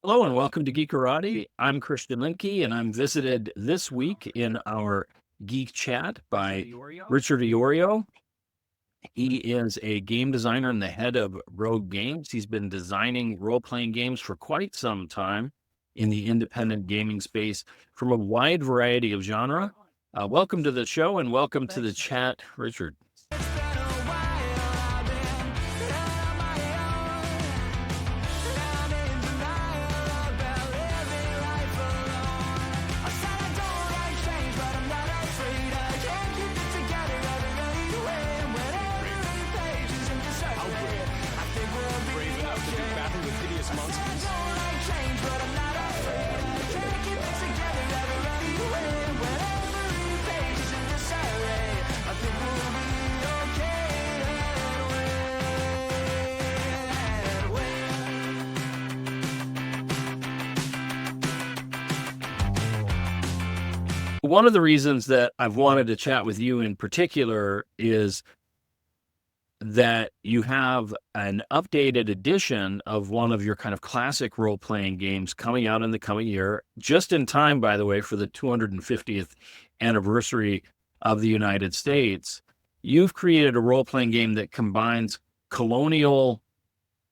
Hello and welcome to Geekerati. I'm Christian Linke, and I'm visited this week in our Geek Chat by Richard Iorio. He is a game designer and the head of Rogue Games. He's been designing role-playing games for quite some time in the independent gaming space from a wide variety of genre. Welcome to the show and welcome to the chat, Richard. One of the reasons that I've wanted to chat with you in particular is that you have an updated edition of one of your kind of classic role-playing games coming out in the coming year, just in time, by the way, for the 250th anniversary of the United States. You've created a role-playing game that combines colonial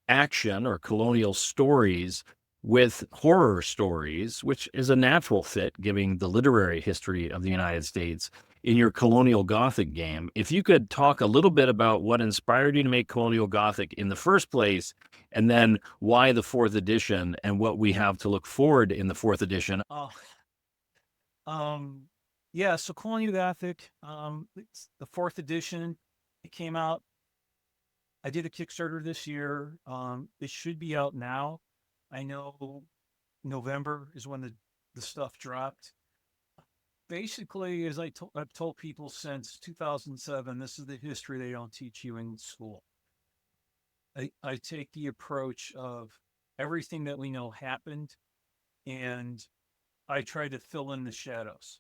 action or colonial stories with horror stories, which is a natural fit given the literary history of the United States in your Colonial Gothic game. If you could talk a little bit about what inspired you to make Colonial Gothic in the first place, and then why the fourth edition and what we have to look forward in the fourth edition. Yeah, so Colonial Gothic, it's the fourth edition. It came out. I did a Kickstarter this year. It should be out now. I know November is when the stuff dropped. Basically, as I've told people since 2007, this is the history they don't teach you in school. I take the approach of everything that we know happened, and I try to fill in the shadows.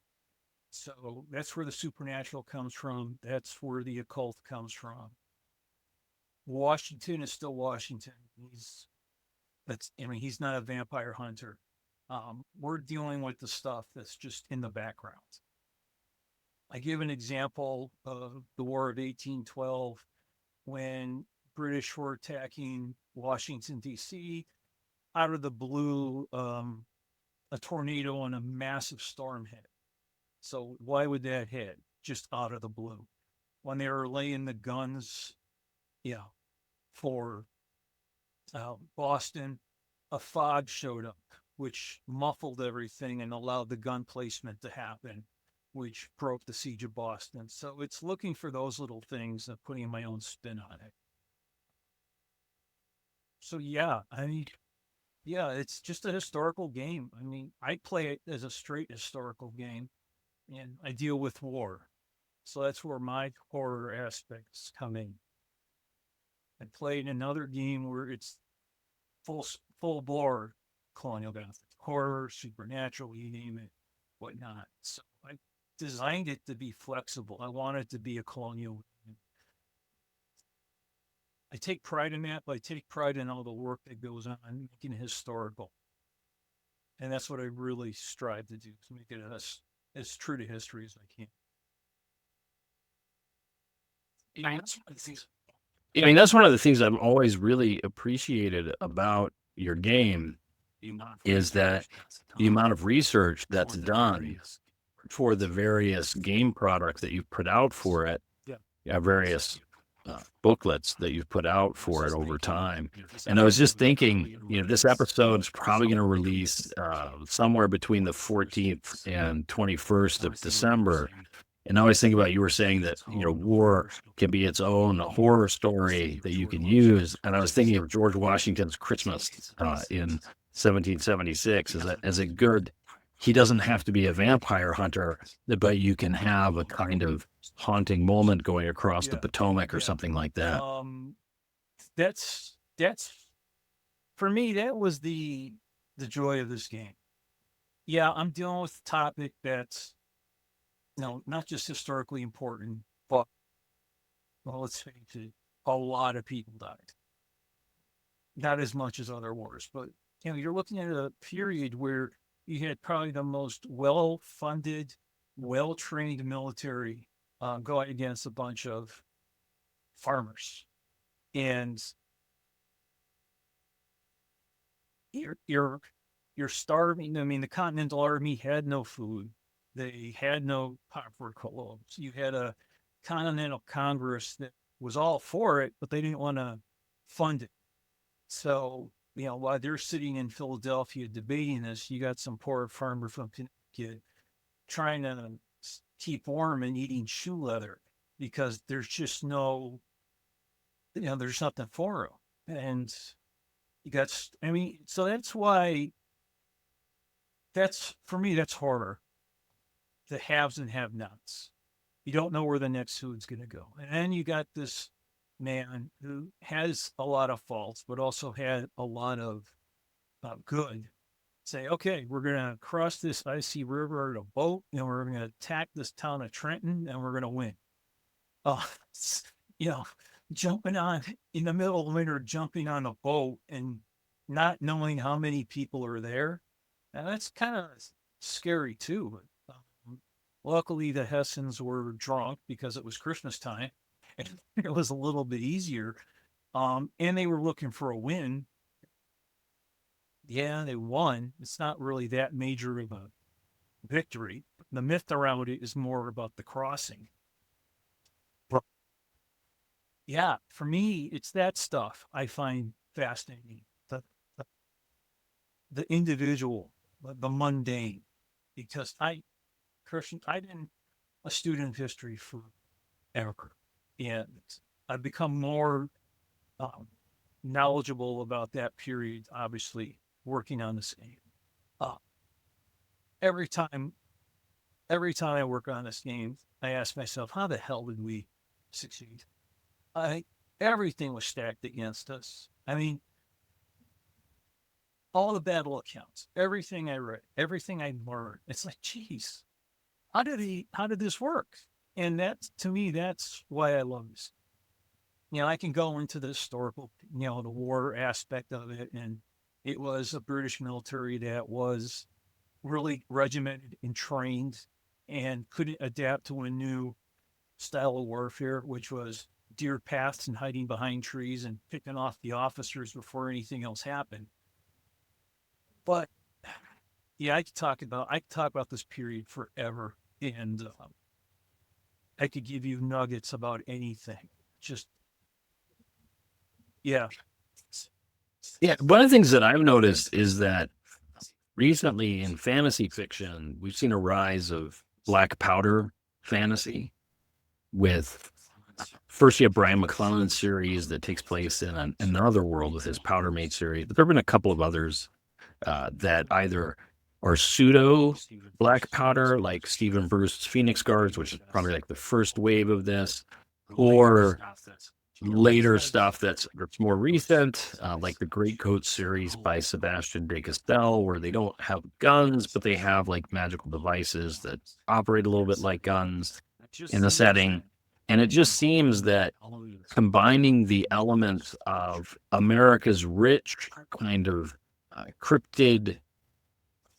So that's where the supernatural comes from. That's where the occult comes from. Washington is still Washington. He's not a vampire hunter. We're dealing with the stuff that's just in the background. I give an example of the War of 1812 when British were attacking Washington, D.C. Out of the blue, a tornado and a massive storm hit. So why would that hit? Just out of the blue. When they were laying the guns, for Boston, a fog showed up, which muffled everything and allowed the gun placement to happen, which broke the siege of Boston. So it's looking for those little things and putting my own spin on it. So it's just a historical game. I mean, I play it as a straight historical game, and I deal with war. So that's where my horror aspects come in. I played another game where it's full bore Colonial Gothic, horror, supernatural, you name it, whatnot. So I designed it to be flexible. I want it to be a colonial game. I take pride in that, but I take pride in all the work that goes on making it historical. And that's what I really strive to do, to make it as true to history as I can. That's one of the things I've always really appreciated about your game is that the amount of research that's done for the various game products that you've put out for it, various booklets that you've put out for it over time. And I was just thinking, this episode is probably going to release somewhere between the 14th and 21st of December. And I always think about, you were saying that, war can be its own horror story that you can use. And I was thinking of George Washington's Christmas in 1776 as a good, he doesn't have to be a vampire hunter, but you can have a kind of haunting moment going across the Potomac or something like that. That's for me, that was the joy of this game. Yeah, I'm dealing with a topic that's not just historically important, but, well, let's face it, a lot of people died. Not as much as other wars, but you're looking at a period where you had probably the most well-funded, well-trained military going against a bunch of farmers, and you're you're you're starving. I mean, the Continental Army had no food. They had no proper clothes. You had a Continental Congress that was all for it, but they didn't want to fund it. So, while they're sitting in Philadelphia debating this, you got some poor farmer from Connecticut trying to keep warm and eating shoe leather because there's just no, there's nothing for them. And you got, I mean, so that's why for me, that's horror. The haves and have nots. You don't know where the next food's going to go. And then you got this man who has a lot of faults, but also had a lot of good. Say, okay, we're going to cross this icy river in a boat, and we're going to attack this town of Trenton, and we're going to win. Oh, you know, jumping on in the middle of winter, jumping on a boat and not knowing how many people are there. And that's kind of scary too. Luckily, the Hessians were drunk because it was Christmas time, and it was a little bit easier. And they were looking for a win. Yeah, they won. It's not really that major of a victory. The myth around it is more about the crossing. But yeah, for me, it's that stuff I find fascinating. The, the individual, the mundane, because Christian, I didn't a student of history forever, and I've become more um, knowledgeable about that period. Obviously, working on this game, uh, every time, every time I work on this game, I ask myself, how the hell did we succeed? I Everything was stacked against us. I mean, all the battle accounts, everything I read, everything I learned. It's like, geez, how did this work? And that's, to me, that's why I love this. I can go into the historical, the war aspect of it. And it was a British military that was really regimented and trained and couldn't adapt to a new style of warfare, which was deer paths and hiding behind trees and picking off the officers before anything else happened. But yeah, I could talk about this period forever, and I could give you nuggets about anything. Just yeah, Yeah, one of the things that I've noticed is that recently in fantasy fiction, we've seen a rise of black powder fantasy with first you have Brian McClellan's series that takes place in another world with his Powder Mage series. But there have been a couple of others that either are pseudo black powder, like Stephen Bruce's Phoenix Guards, which is probably like the first wave of this, or later stuff that's more recent, like the Great Coat series by Sebastian de Castell, where they don't have guns, but they have like magical devices that operate a little bit like guns in the setting. And it just seems that combining the elements of America's rich kind of cryptid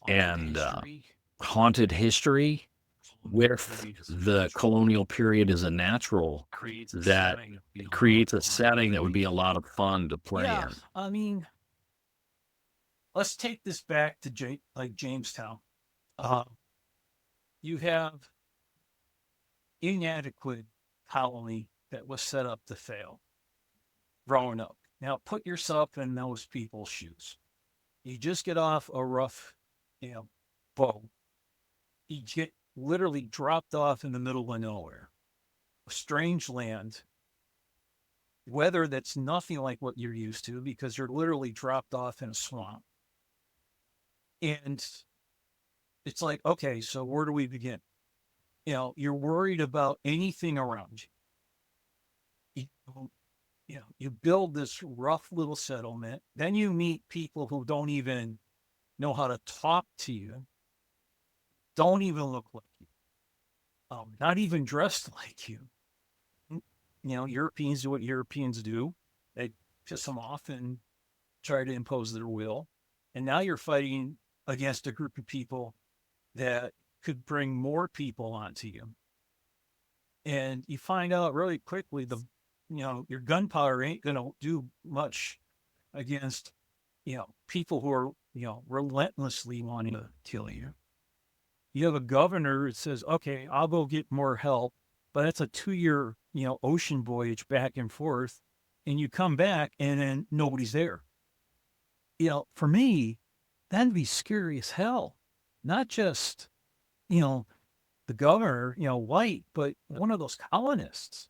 and haunted history with the colonial period as a natural, that creates a setting that would be a lot of fun to play yeah. in. I mean, let's take this back to Jamestown. Uh, you have inadequate colony that was set up to fail growing up. Now put yourself in those people's shoes. You just get off a rough, you know, boat. You get literally dropped off in the middle of nowhere, a strange land, weather that's nothing like what you're used to because you're literally dropped off in a swamp. And it's like, okay, so where do we begin? You're worried about anything around you. You build this rough little settlement, then you meet people who don't even know how to talk to you, don't even look like you, not even dressed like you. Europeans do what Europeans do. They piss them off and try to impose their will. And now you're fighting against a group of people that could bring more people onto you. And you find out really quickly your gunpowder ain't going to do much against, people who are, relentlessly wanting to kill you. You have a governor that says, okay, I'll go get more help, but that's a 2-year, ocean voyage back and forth. And you come back and then nobody's there. For me, that'd be scary as hell. Not just, the governor, white, but one of those colonists.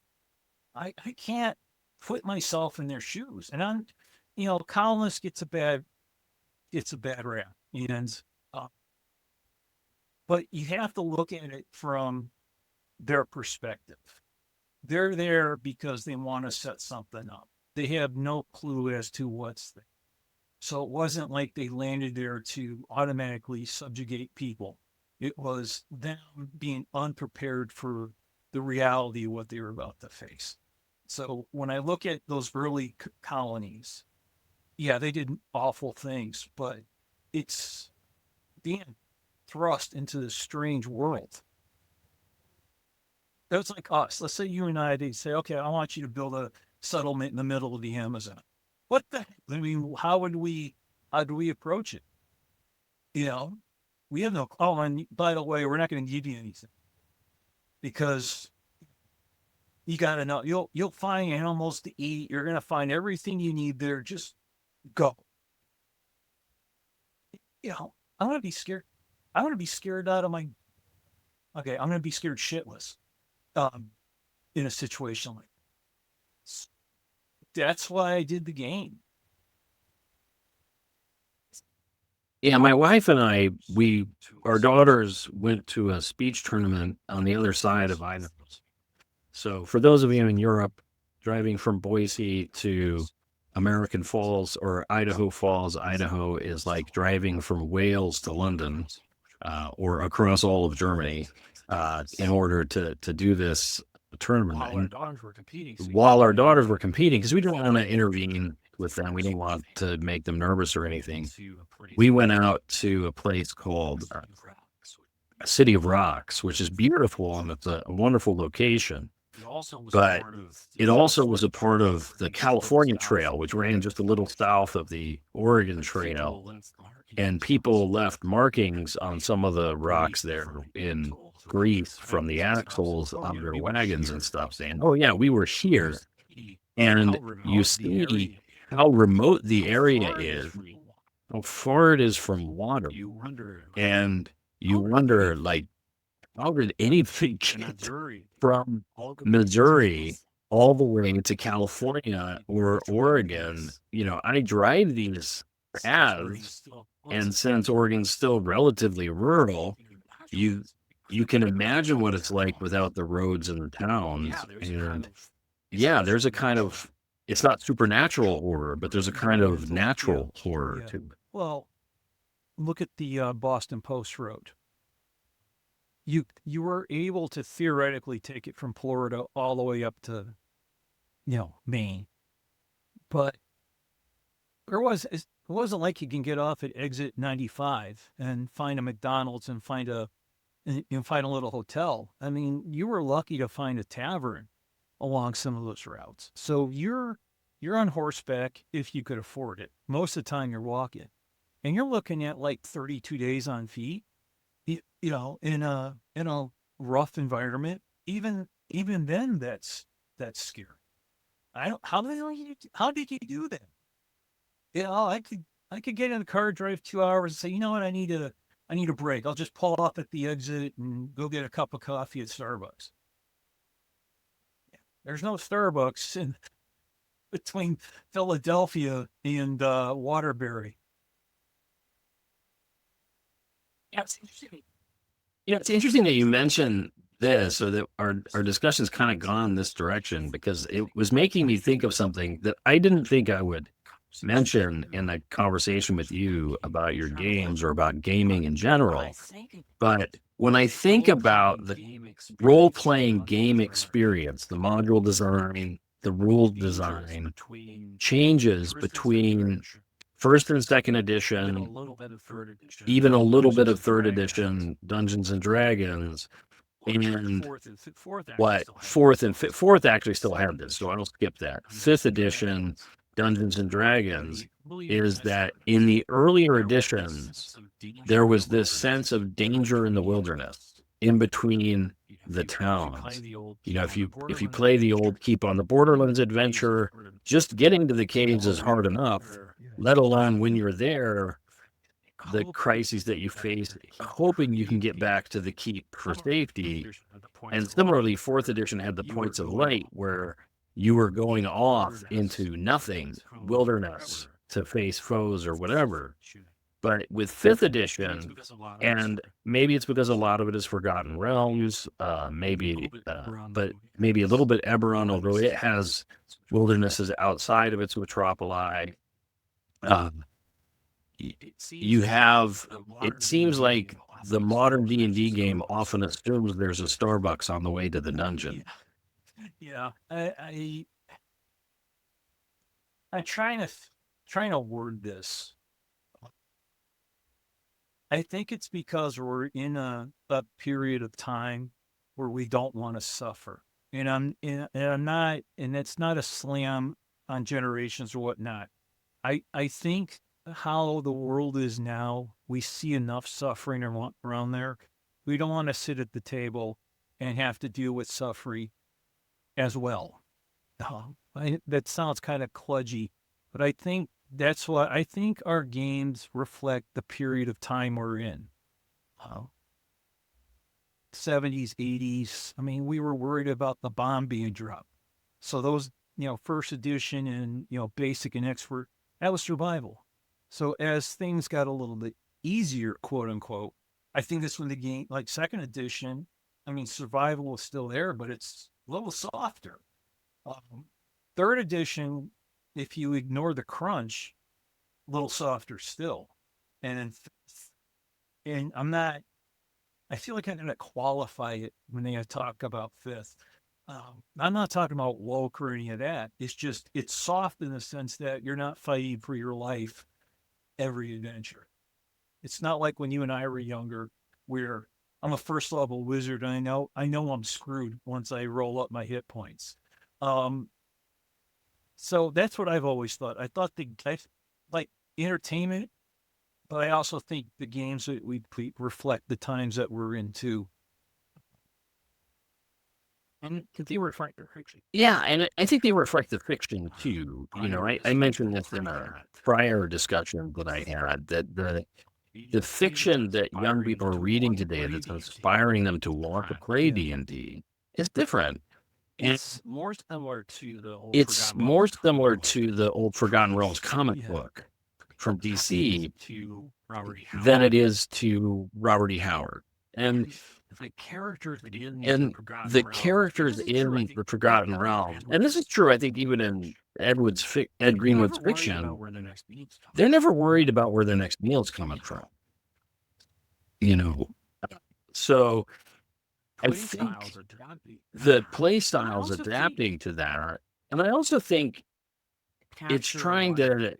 I can't put myself in their shoes. And colonist gets a bad rap. And, but you have to look at it from their perspective. They're there because they want to set something up. They have no clue as to what's there. So it wasn't like they landed there to automatically subjugate people. It was them being unprepared for the reality of what they were about to face. So when I look at those early colonies, yeah, they did awful things, but it's being thrust into this strange world. It's like us. Let's say you and I, they say, okay, I want you to build a settlement in the middle of the Amazon. What the heck? I mean, how do we approach it? We have no, oh, and by the way, we're not going to give you anything because you got to know, you'll find animals to eat. You're going to find everything you need there. Just go. I'm going to be scared. I'm going to be scared out of my, okay, I'm going to be scared shitless in a situation like this. That's why I did the game. Yeah, my wife and I, our daughters went to a speech tournament on the other side of Idaho. So for those of you in Europe, driving from Boise to American Falls or Idaho Falls, Idaho is like driving from Wales to London or across all of Germany in order to do this tournament. While our daughters were competing, because we didn't want to intervene with them. We didn't want to make them nervous or anything. We went out to a place called City of Rocks, which is beautiful and it's a wonderful location. But it also was a part of the California Trail, which ran just a little south of the Oregon Trail. And people left markings on some of the rocks there in grease from the axles on their wagons and stuff, saying, oh, yeah, we were here. And you see how remote the area is, how far it is from water. And you wonder, like, how did anything get from Missouri all the way to California or Oregon? I drive these paths, and since Oregon's still relatively rural, you can imagine what it's like without the roads and the towns. And yeah, there's a kind of, it's not supernatural horror, but there's a kind of natural horror too. Well, look at the Boston Post Road. You were able to theoretically take it from Florida all the way up to, Maine, but it wasn't like you can get off at exit 95 and find a McDonald's and find a little hotel. I mean, you were lucky to find a tavern along some of those routes. So you're on horseback if you could afford it. Most of the time you're walking, and you're looking at like 32 days on feet. In a rough environment, even then, that's scary. How did you do that? I could get in the car, drive 2 hours, and say, you know what, I need a break. I'll just pull off at the exit and go get a cup of coffee at Starbucks. There's no Starbucks between Philadelphia and Waterbury. Yeah, it's interesting. It's interesting that you mentioned this, or that our discussion's kind of gone this direction, because it was making me think of something that I didn't think I would mention in a conversation with you about your games or about gaming in general. But when I think about the role-playing game experience, the module design, the rule design changes between first and second edition, even a little bit of third edition Dungeons and Dragons, and fourth actually still had this, so I'll skip that. Fifth edition Dungeons and Dragons is that in the earlier editions, there was this sense of danger in the wilderness in between the towns. You know, if you play the old Keep on the Borderlands adventure, just getting to the caves is hard enough, let alone when you're there, the crises that you face, hoping you can get back to the keep for safety. And similarly, fourth edition had the Points of Light, where you were going off into nothing, wilderness, to face foes or whatever. But with fifth edition, and maybe it's because a lot of it is Forgotten Realms, but maybe a little bit Eberron, although it has wildernesses outside of its metropoli. You have, it seems like the modern D&D game often assumes there's a Starbucks on the way to the dungeon. Yeah, I'm trying to word this. I think it's because we're in a period of time where we don't want to suffer, and I'm not, and it's not a slam on generations or whatnot. I think how the world is now, we see enough suffering around there. We don't want to sit at the table and have to deal with suffering as well. That sounds kind of kludgy, but I think that's what I think our games reflect the period of time we're in. 70s, 80s. I mean, we were worried about the bomb being dropped. So those, first edition and, basic and expert, that was survival. So as things got a little bit easier, quote unquote, I think that's when the game, like second edition, I mean, survival was still there, but it's a little softer. Third edition, if you ignore the crunch, a little softer still. And I feel like I'm going to qualify it when they talk about fifth. I'm not talking about woke or any of that. It's just, it's soft in the sense that you're not fighting for your life every adventure. It's not like when you and I were younger, where I'm a first level wizard and I know I'm screwed once I roll up my hit points. So that's what I've always thought. I thought I like entertainment, but I also think the games that we reflect the times that we're in too. And they reflect the fiction. Yeah, and I think they reflect the fiction too. You know, I mentioned this in a prior discussion that I had, that the fiction that young people are reading today that's inspiring them to want to play D&D is different. It's more similar to the old Forgotten Realms comic book from DC than it is to Robert E. Howard. And the characters in the characters in the Forgotten Realms, and this is true, I think, even in Ed Greenwood's fiction, they're never worried about where their next meal's coming from. So I think the play styles adapting to that, and I also think it's trying to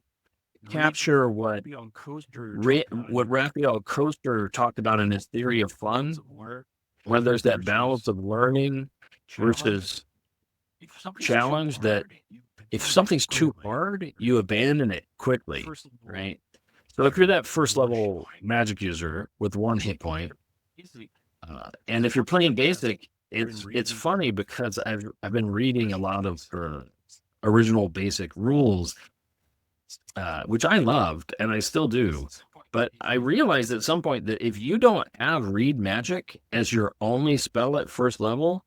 capture what Raphael Coaster talked about in his theory of fun, when there's that balance of learning versus challenge, that if something's too hard, you abandon it quickly, right? So if you're that first level magic user with one hit point, and if you're playing basic, it's funny because I've been reading a lot of original basic rules, which I loved and I still do. But I realized at some point that if you don't have read magic as your only spell at first level,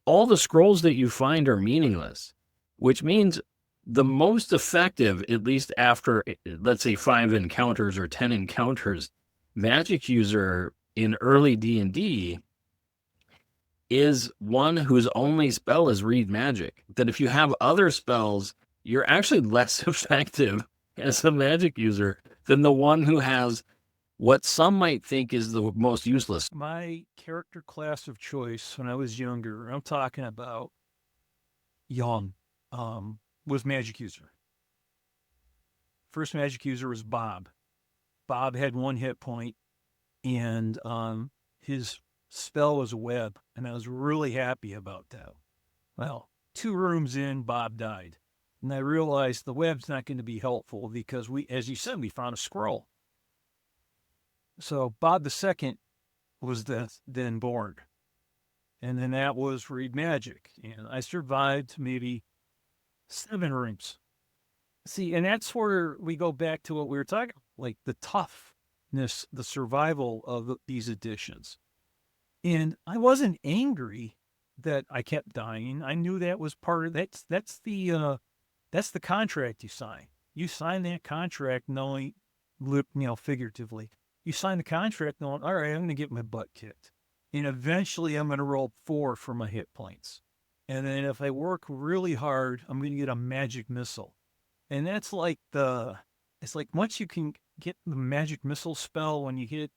all the scrolls that you find are meaningless, which means the most effective, at least after, let's say, 5 encounters or 10 encounters, magic user in early D&D is one whose only spell is read magic. That if you have other spells, you're actually less effective as a magic user than the one who has what some might think is the most useless. My character class of choice when I was younger, I'm talking about young, was magic user. first magic user was Bob. Bob had 1 hit point, and his spell was a web, and I was really happy about that. Well, 2 rooms in, Bob died. And I realized the web's not going to be helpful because as you said, we found a scroll. So Bob the second was then born. And then that was read magic. And I survived maybe 7 rooms. See, and that's where we go back to what we were talking about, like the toughness, the survival of these editions. And I wasn't angry that I kept dying. I knew that was part of that's the contract you sign. You sign that contract knowing, figuratively. You sign the contract knowing, all right, I'm going to get my butt kicked. And eventually I'm going to roll 4 for my hit points. And then if I work really hard, I'm going to get a magic missile. And that's like it's like once you can get the magic missile spell, when you get,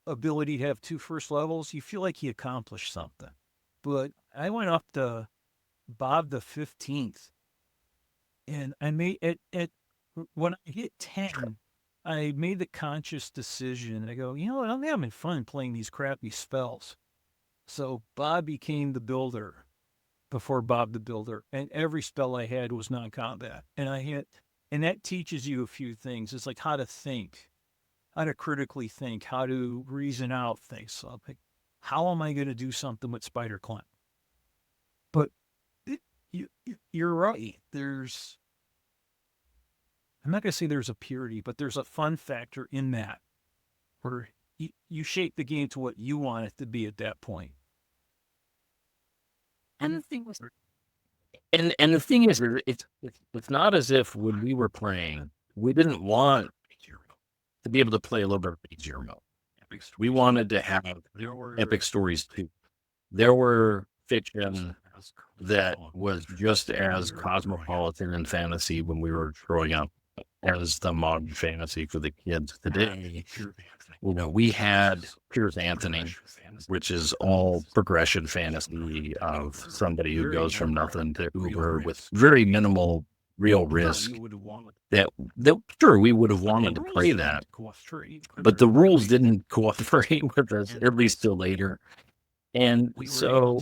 ability to have 2 first levels, you feel like you accomplished something. But I went up to Bob the 15th, and I made when I hit 10, I made the conscious decision. I go, what? I'm having fun playing these crappy spells. So Bob became the builder before Bob the Builder, and every spell I had was non-combat. And that teaches you a few things. It's like how to think, how to critically think, how to reason out things. So like, how am I going to do something with Spider Climb? But you're right. I'm not going to say there's a purity, but there's a fun factor in that, where you shape the game to what you want it to be at that point. And the thing was, and the thing is, it's not as if when we were playing, we didn't want to be able to play a little bit of easier mode. We wanted to have epic stories too. There were fiction that was just as cosmopolitan and fantasy when we were growing up as the modern fantasy for the kids today. We had Piers Anthony, which is all progression fantasy of somebody who goes from nothing to uber with very minimal real risk. That sure, we would have wanted to play that, but the rules didn't cooperate with us, at least till later. And so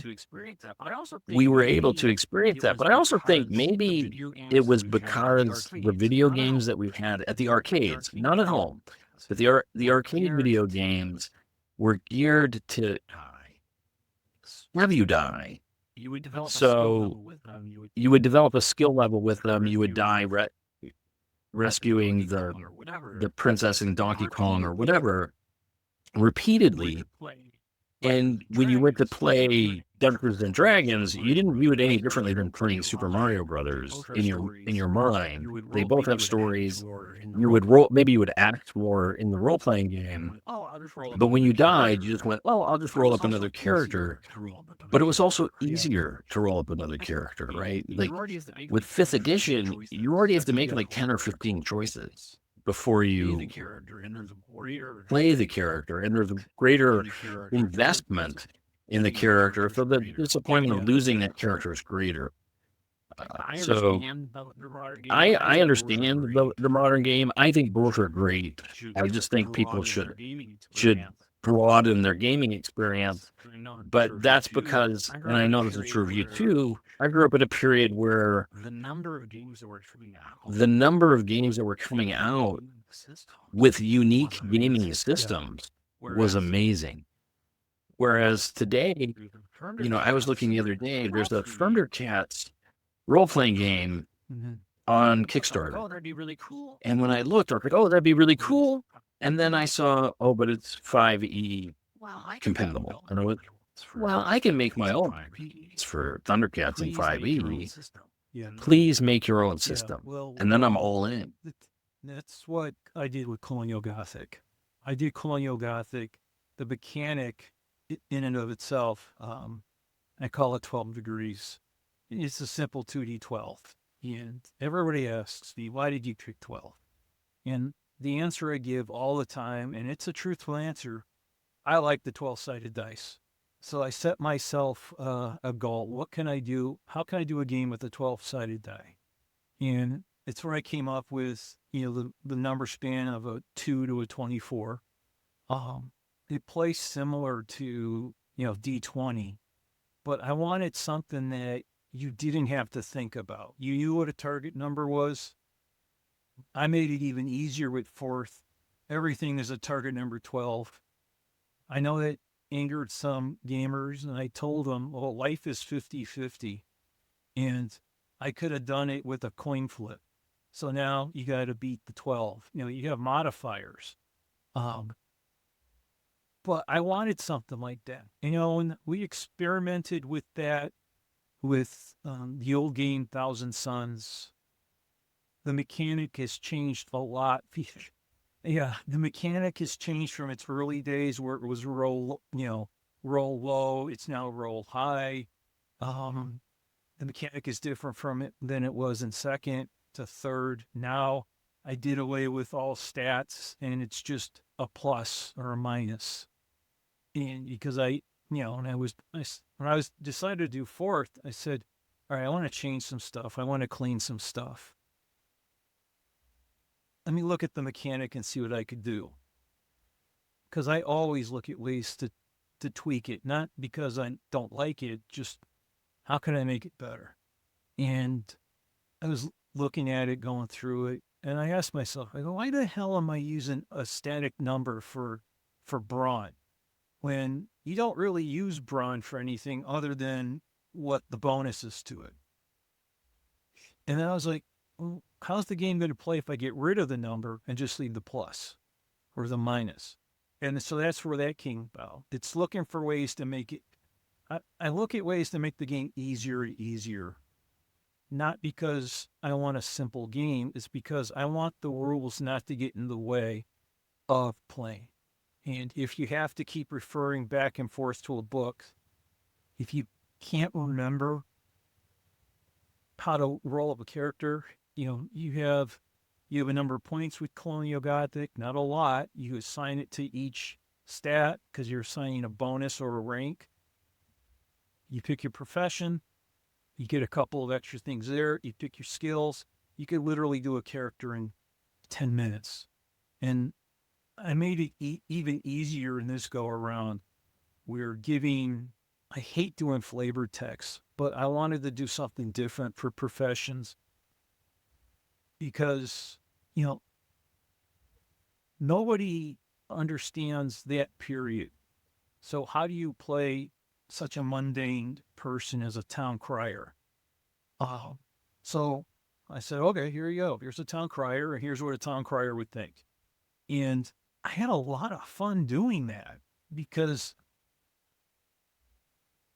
we were able to experience that. But I also think maybe it was because the video games that we've had at the arcades, not at home, but the arcade video games were geared to have you die. So you would develop a skill level with them. You would die rescuing the princess in Donkey Kong or whatever repeatedly. And when you went to play Dungeons and Dragons, you didn't view it any differently than playing Super Mario Brothers in your mind. They both have stories. You would roll, maybe you would act more in the role playing game. But when you died, you just went, "Oh, I'll just roll up another character." But it was also easier to roll up another character, right? Like with 5th edition, you already have to make like 10 or 15 choices before you play the character, and there's a greater investment in the character, so the disappointment of losing that character is greater. So I understand the modern game. I think both are great. I just think people should broaden their gaming experience. But that's because, and I know this is true of you too, I grew up in a period where the number of games that were coming out with unique gaming systems was amazing. Whereas today, I was looking the other day, there's a Thundercats role-playing game on Kickstarter. Oh, that'd be really cool. And when I looked, I was like, oh, that'd be really cool. And then I saw, but it's 5e compatible. And I went, well, I can make my own for Thundercats in 5e. Please make your own system. And then I'm all in. That's what I did with Colonial Gothic. I did Colonial Gothic. The mechanic in and of itself, I call it 12 degrees. It's a simple 2d12. And everybody asks me, why did you pick 12? And the answer I give all the time, and it's a truthful answer, I like the 12-sided dice. So I set myself a goal. What can I do? How can I do a game with a 12-sided die? And it's where I came up with, the number span of a 2 to a 24. It plays similar to, D20, but I wanted something that you didn't have to think about. You knew what a target number was. I made it even easier with fourth. Everything is a target number 12. I know that angered some gamers, and I told them, well, life is 50-50. And I could have done it with a coin flip. So now you got to beat the 12. You have modifiers. But I wanted something like that. And we experimented with that with the old game, Thousand Suns. The mechanic has changed a lot. Yeah, the mechanic has changed from its early days where it was roll low. It's now roll high. The mechanic is different from it than it was in second to third. Now I did away with all stats, and it's just a plus or a minus. And because when I was decided to do fourth, I said, all right, I want to change some stuff. I want to clean some stuff. Let me look at the mechanic and see what I could do. Because I always look at ways to tweak it, not because I don't like it, just how can I make it better? And I was looking at it, going through it, and I asked myself, I go, why the hell am I using a static number for brawn when you don't really use brawn for anything other than what the bonus is to it? And then I was like, well, how's the game going to play if I get rid of the number and just leave the plus or the minus? And so that's where that came about. It's looking for ways to make it. I look at ways to make the game easier and easier. Not because I want a simple game. It's because I want the rules not to get in the way of playing. And if you have to keep referring back and forth to a book, if you can't remember how to roll up a character, you have a number of points with Colonial Gothic, not a lot. You assign it to each stat because you're assigning a bonus or a rank. You pick your profession. You get a couple of extra things there. You pick your skills. You could literally do a character in 10 minutes. And I made it even easier in this go around. I hate doing flavor text, but I wanted to do something different for professions because, nobody understands that period. So how do you play such a mundane person as a town crier? So I said, okay, here you go. Here's a town crier, and here's what a town crier would think. And I had a lot of fun doing that because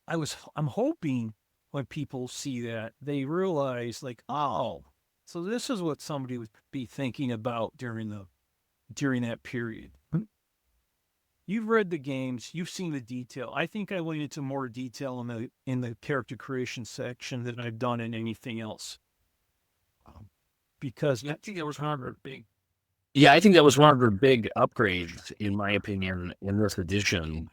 I'm hoping when people see that, they realize like, oh, so this is what somebody would be thinking about during that period. You've read the games, you've seen the detail. I think I went into more detail in the character creation section than I've done in anything else. Because I think that was one of the big. Yeah, I think that was one of the big upgrades, in my opinion, in this edition.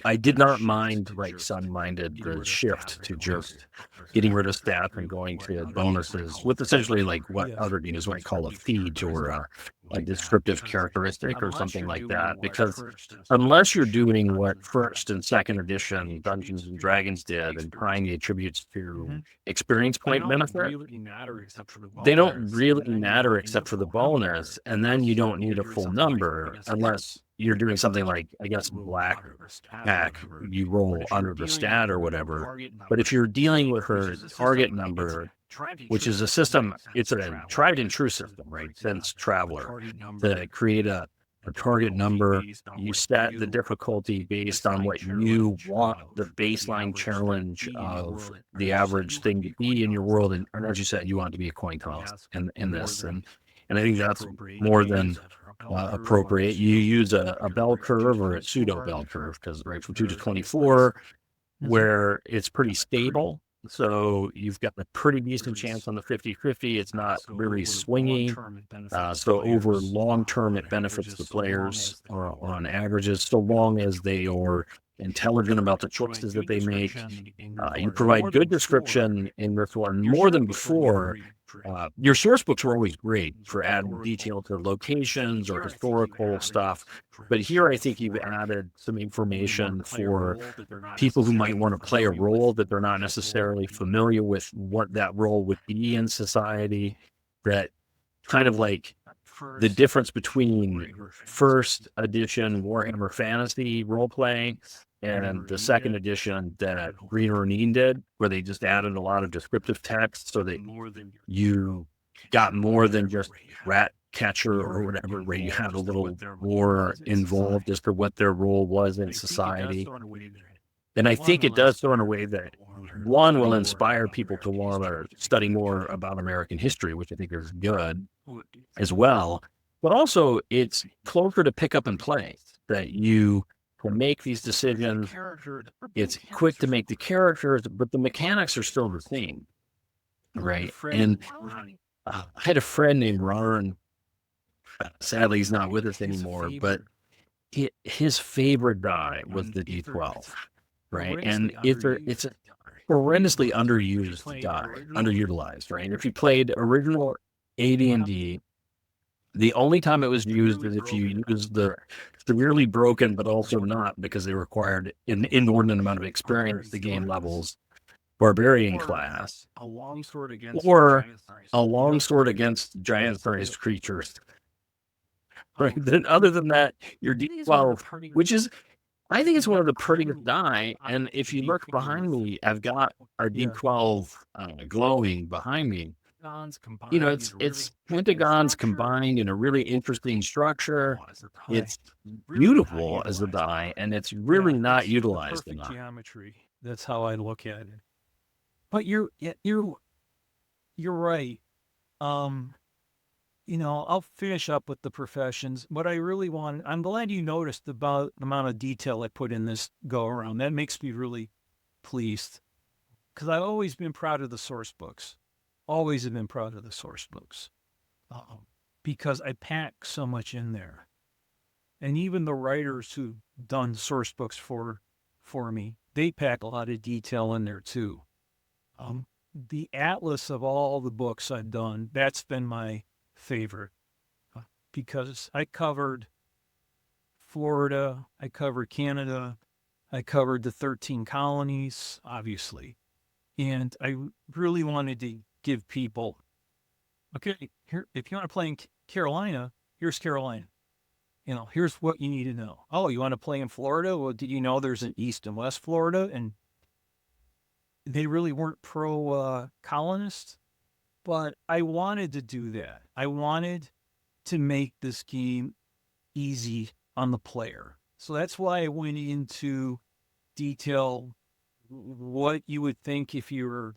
I did not mind, like Sun-minded, the shift to just getting rid of stats and going to bonuses with essentially like what other games might call a feat or a descriptive characteristic or something like that. Because unless you're doing what first and second edition Dungeons and Dragons did and tying the attributes to experience point benefit, they don't really matter except for the bonus, and then you don't need a full number unless you're doing something like, I guess, Black Pack, you roll under the stat or whatever. But if you're dealing with her target number, which is a system, it's a tried and true system, right? Since Traveler, to create a target number, you set the difficulty based on what you want the baseline challenge of the average thing to be in your world. And as you said, you want it to be a coin toss in this. And I think that's more than appropriate. You use a bell curve or a pseudo bell curve, because right from 2 to 24, where it's pretty stable. So you've got a pretty decent chance on the 50-50. It's not really swinging. So over long term, it benefits the players or on averages, so long as they are intelligent about the choices that they make. You provide good description in this one more than before, Your source books were always great for adding detail to locations or historical stuff. But here, I think you've added some information for people who might want to play a role that they're not necessarily familiar with what that role would be in society. That kind of like the difference between first edition Warhammer Fantasy role playing and the second edition that Green Ronin did, where they just added a lot of descriptive text so that you got more than just rat catcher or whatever, where you had a little more involved as to what their role was in society. And I think it does so in a way that one will inspire people to want to study more about American history, which I think is good as well. But also, it's closer to pick up and play, that you can make these decisions. It's quick to make the characters, but the mechanics are still the same, right? And I had a friend named Ron. Sadly, he's not with us anymore, but his favorite die was the D12, right? And it's a horrendously underutilized, right? If you played original AD&D, the only time it was used is if you used the severely broken, but also not because they required an inordinate amount of experience to gain levels, barbarian class, or a longsword against giant-sized creatures. Right. Then, other than that, your D12, which is, I think it's one of the prettiest die. And if you look behind me, I've got our D12 glowing behind me. You know, it's pentagons combined in a really interesting structure. It's beautiful as a die, and it's really not utilized enough. Geometry. That's how I look at it. But you're right. I'll finish up with the professions. What I really want, I'm glad you noticed about the amount of detail I put in this go around. That makes me really pleased, because I've always been proud of the source books. Always have been proud of the source books, because I pack so much in there. And even the writers who've done source books for me, they pack a lot of detail in there too. The atlas of all the books I've done, that's been my favorite, because I covered Florida, I covered Canada, I covered the 13 colonies, obviously. And I really wanted to give people, okay, here, if you want to play in Carolina, here's Carolina. Here's what you need to know. Oh, you want to play in Florida? Well, did you know there's an East and West Florida? And they really weren't pro-colonists, but I wanted to do that. I wanted to make this game easy on the player. So that's why I went into detail what you would think if you were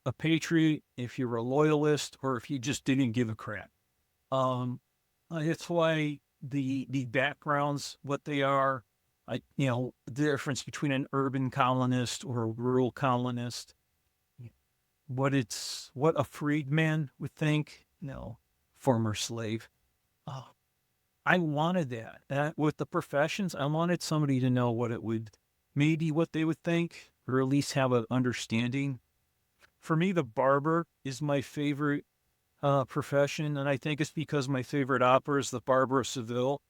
a patriot, if you were a loyalist, or if you just didn't give a crap. That's why the backgrounds, what they are, the difference between an urban colonist or a rural colonist, what a freedman would think, former slave. I wanted that with the professions. I wanted somebody to know what they would think, or at least have an understanding. For me, the barber is my favorite profession, and I think it's because my favorite opera is The Barber of Seville.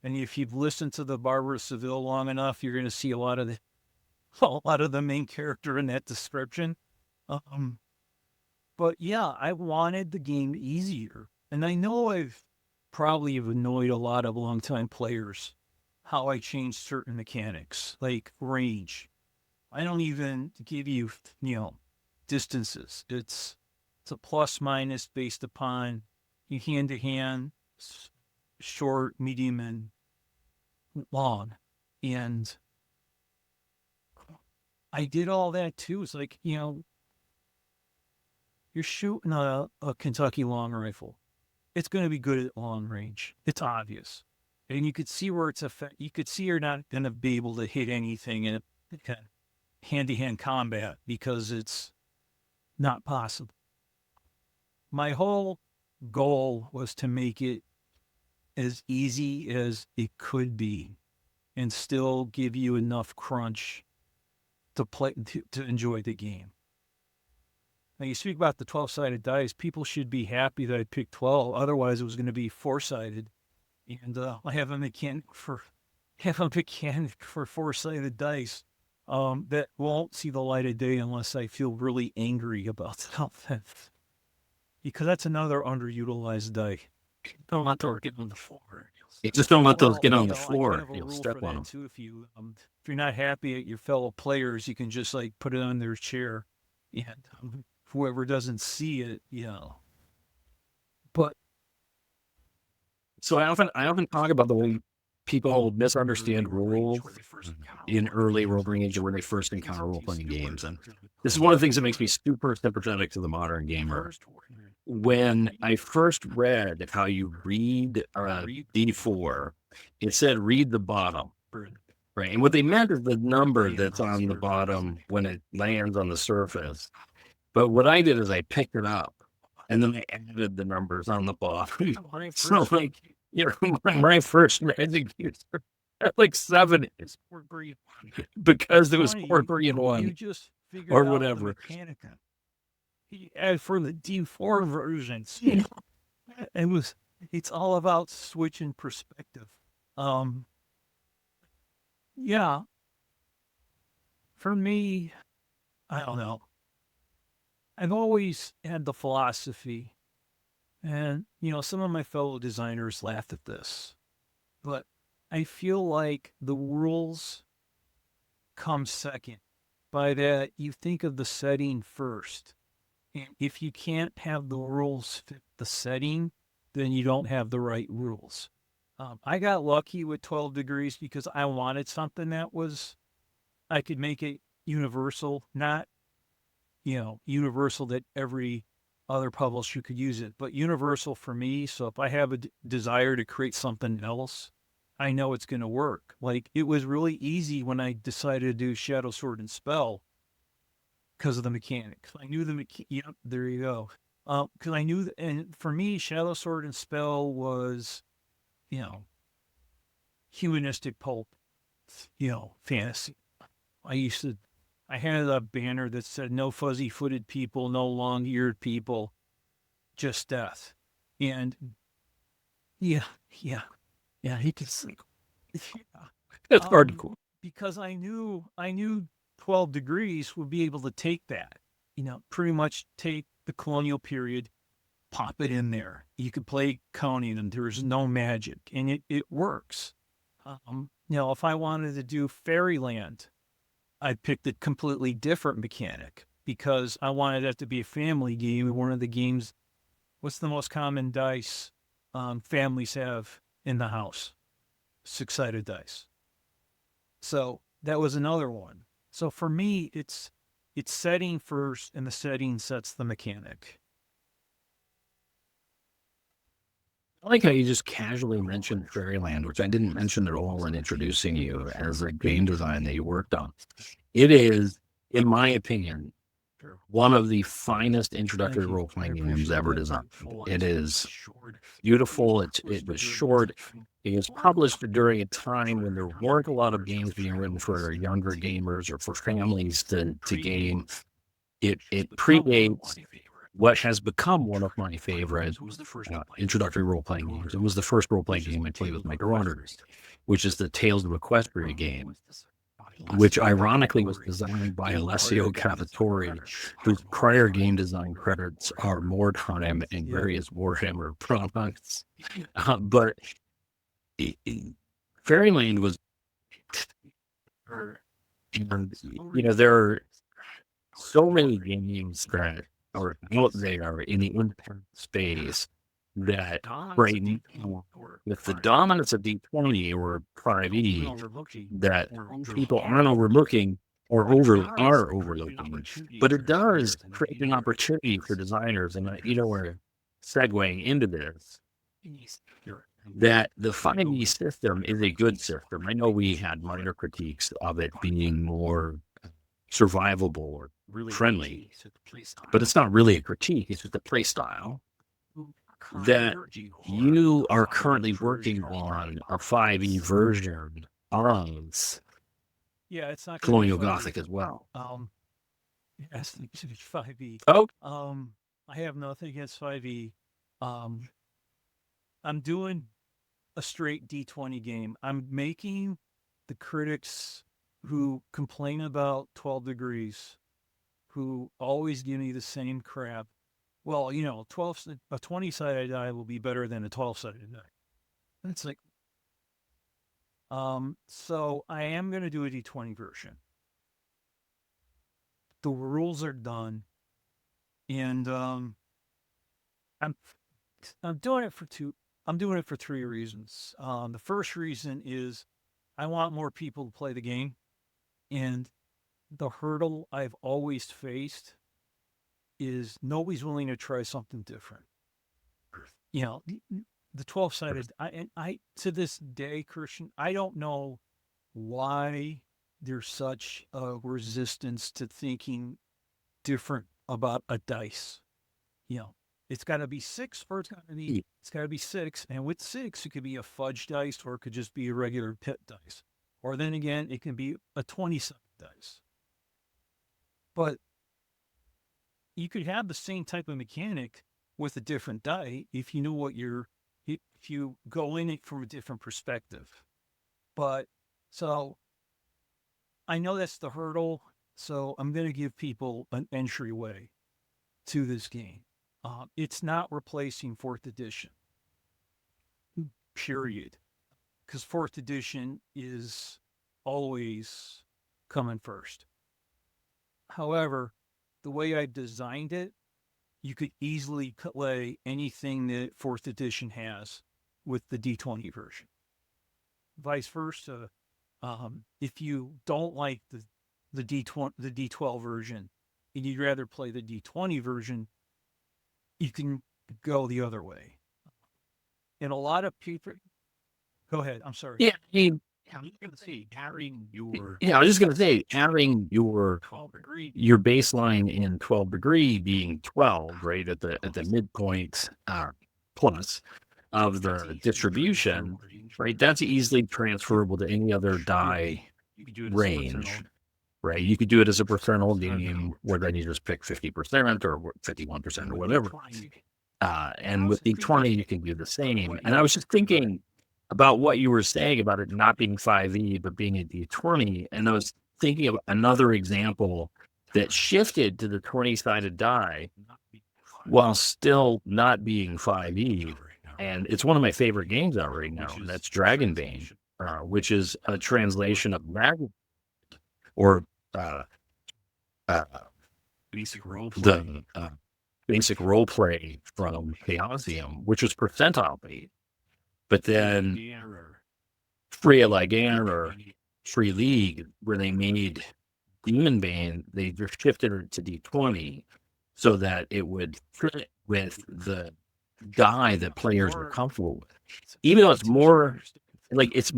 And if you've listened to The Barber of Seville long enough, you're going to see a lot of the main character in that description. But yeah, I wanted the game easier, and I know I've probably annoyed a lot of longtime players how I changed certain mechanics, like range. I don't even give you, distances. It's a plus minus based upon your hand to hand, short, medium, and long. And I did all that too. It's like, you're shooting a Kentucky long rifle. It's going to be good at long range. It's obvious. And you could see where you could see you're not going to be able to hit anything in hand-to-hand combat, because it's not possible. My whole goal was to make it as easy as it could be and still give you enough crunch to play, to enjoy the game. Now you speak about the 12-sided dice. People should be happy that I picked 12. Otherwise, it was going to be 4-sided. And I have a mechanic for 4-sided dice that won't see the light of day unless I feel really angry about something. Because that's another underutilized die. Don't let those get on the floor. You just don't let those Well, get on you the know, I floor. kind of have a You'll rule step for on that them. too. If you're not happy at your fellow players, you can just like put it on their chair, and whoever doesn't see it, you know. But So I often talk about the way people misunderstand rules in early role-playing games when they first encounter role-playing games. And this is one of the things that makes me super sympathetic to the modern gamer. When I first read how you read D4, it said read the bottom. Right. And what they meant is the number that's on the bottom when it lands on the surface. But what I did is I picked it up and then I added the numbers on the bottom. So like, you know, my first magic user had like 7 because there was funny, 4, 3, and you 1 just figured or out whatever. the mechanic. And for the D4 versions, it's all about switching perspective. Yeah. For me, I don't know. I've always had the philosophy, and you know, some of my fellow designers laughed at this, but I feel like the rules come second. By that, you think of the setting first. And if you can't have the rules fit the setting, then you don't have the right rules. I got lucky with 12 degrees because I wanted something that I could make it universal, not, you know, universal that every other publisher could use it, but universal for me. So if I have a desire to create something else, I know it's going to work. Like it was really easy when I decided to do Shadow Sword and Spell because of the mechanics. I knew yep, there you go. Because I knew, and for me, Shadow Sword and Spell was, you know, humanistic pulp, you know, fantasy. I had a banner that said no fuzzy-footed people, no long-eared people, just death. And yeah, he could sleep. It's hardcore. Because I knew 12 degrees would be able to take that, you know, pretty much take the colonial period, pop it in there. You could play Conan and there's no magic and it works. You know, if I wanted to do Fairyland, I picked a completely different mechanic because I wanted that to be a family game. One of the games, what's the most common dice families have in the house? 6-sided dice. So that was another one. So for me, it's setting first, and the setting sets the mechanic. I like how you just casually mentioned Fairyland, which I didn't mention at all in introducing you as a game design that you worked on. It is, in my opinion, one of the finest introductory role-playing games ever designed. It is beautiful. It was short. It was published during a time when there weren't a lot of games being written for younger gamers or for families to game. It predates what has become one of my favorite introductory role-playing games. It was the first role-playing game I played with my daughters, which is the Tales of Equestria game, which ironically was designed by Alessio Cavatore, whose prior game design credits are Mordheim and various Warhammer products. But Fairyland was, and, you know, there are so many games that are out there in the independent space that Brayden, with the dominance of D20 or 5e, that people aren't overlooking or are overlooking, but it does create an opportunity for designers, and you know, we're segueing into this, that the 5e system is a good system. I know we had minor critiques of it being more survivable or friendly, but it's not really a critique. It's just a play style that you are currently working on a 5e version of Yeah, it's not Colonial Gothic as well. Yes, 5e. Oh, I have nothing against 5e. I'm doing a straight D20 game. I'm making the critics who complain about 12 degrees, who always give me the same crap. Well, a 20-sided die will be better than a 12-sided die. And it's like, so I am going to do a D20 version. The rules are done, and I'm doing it for two. I'm doing it for three reasons. The first reason is I want more people to play the game, and the hurdle I've always faced is nobody's willing to try something different. The 12-sided. I to this day, Christian, I don't know why there's such a resistance to thinking different about a dice. It's got to be six or it's got to be six. And with six, it could be a fudge dice or it could just be a regular pit dice. Or then again, it can be a 20-sided dice. But you could have the same type of mechanic with a different die if you know if you go in it from a different perspective. But so I know that's the hurdle. So I'm going to give people an entryway to this game. It's not replacing 4th edition, period. Because 4th edition is always coming first. However, the way I designed it, you could easily play anything that 4th edition has with the D20 version. Vice versa, if you don't like the D12 version and you'd rather play the D20 version, you can go the other way. And a lot of people, go ahead. I'm sorry. yeah. I mean, I was going to say, carrying your yeah, I was just going to say, having your 12 degree baseline in 12 degree being 12, right, at the midpoint plus of the distribution, right, that's easily transferable to any other die you could do it as a range, personal- right? You could do it as a personal game where then you just pick 50% or 51% or whatever. And with D20, you can do the same. And I was just thinking about what you were saying about it not being 5e, but being a D20. And I was thinking of another example that shifted to the 20-sided die while still not being 5e. And it's one of my favorite games out right now. And that's Dragonbane, which is a translation of Dragon or basic role the basic role play from Chaosium, which was percentile based. But then Free Ligan or Free League, where they made Demon Bane, they just shifted it to D20 so that it would fit with the die that players were comfortable with. Even though it's more like it's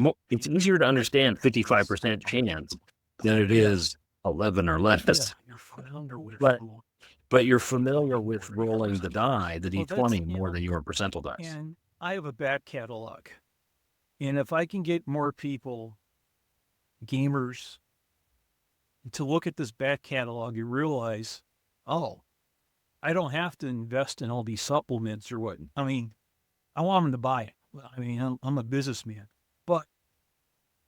easier to understand 55% chance than it is 11 or less. But you're familiar with rolling the die, the D20, more than your percentile dice. And I have a back catalog. And if I can get more people, gamers, to look at this back catalog, you realize, oh, I don't have to invest in all these supplements or what. I mean, I want them to buy it. I mean, I'm a businessman. But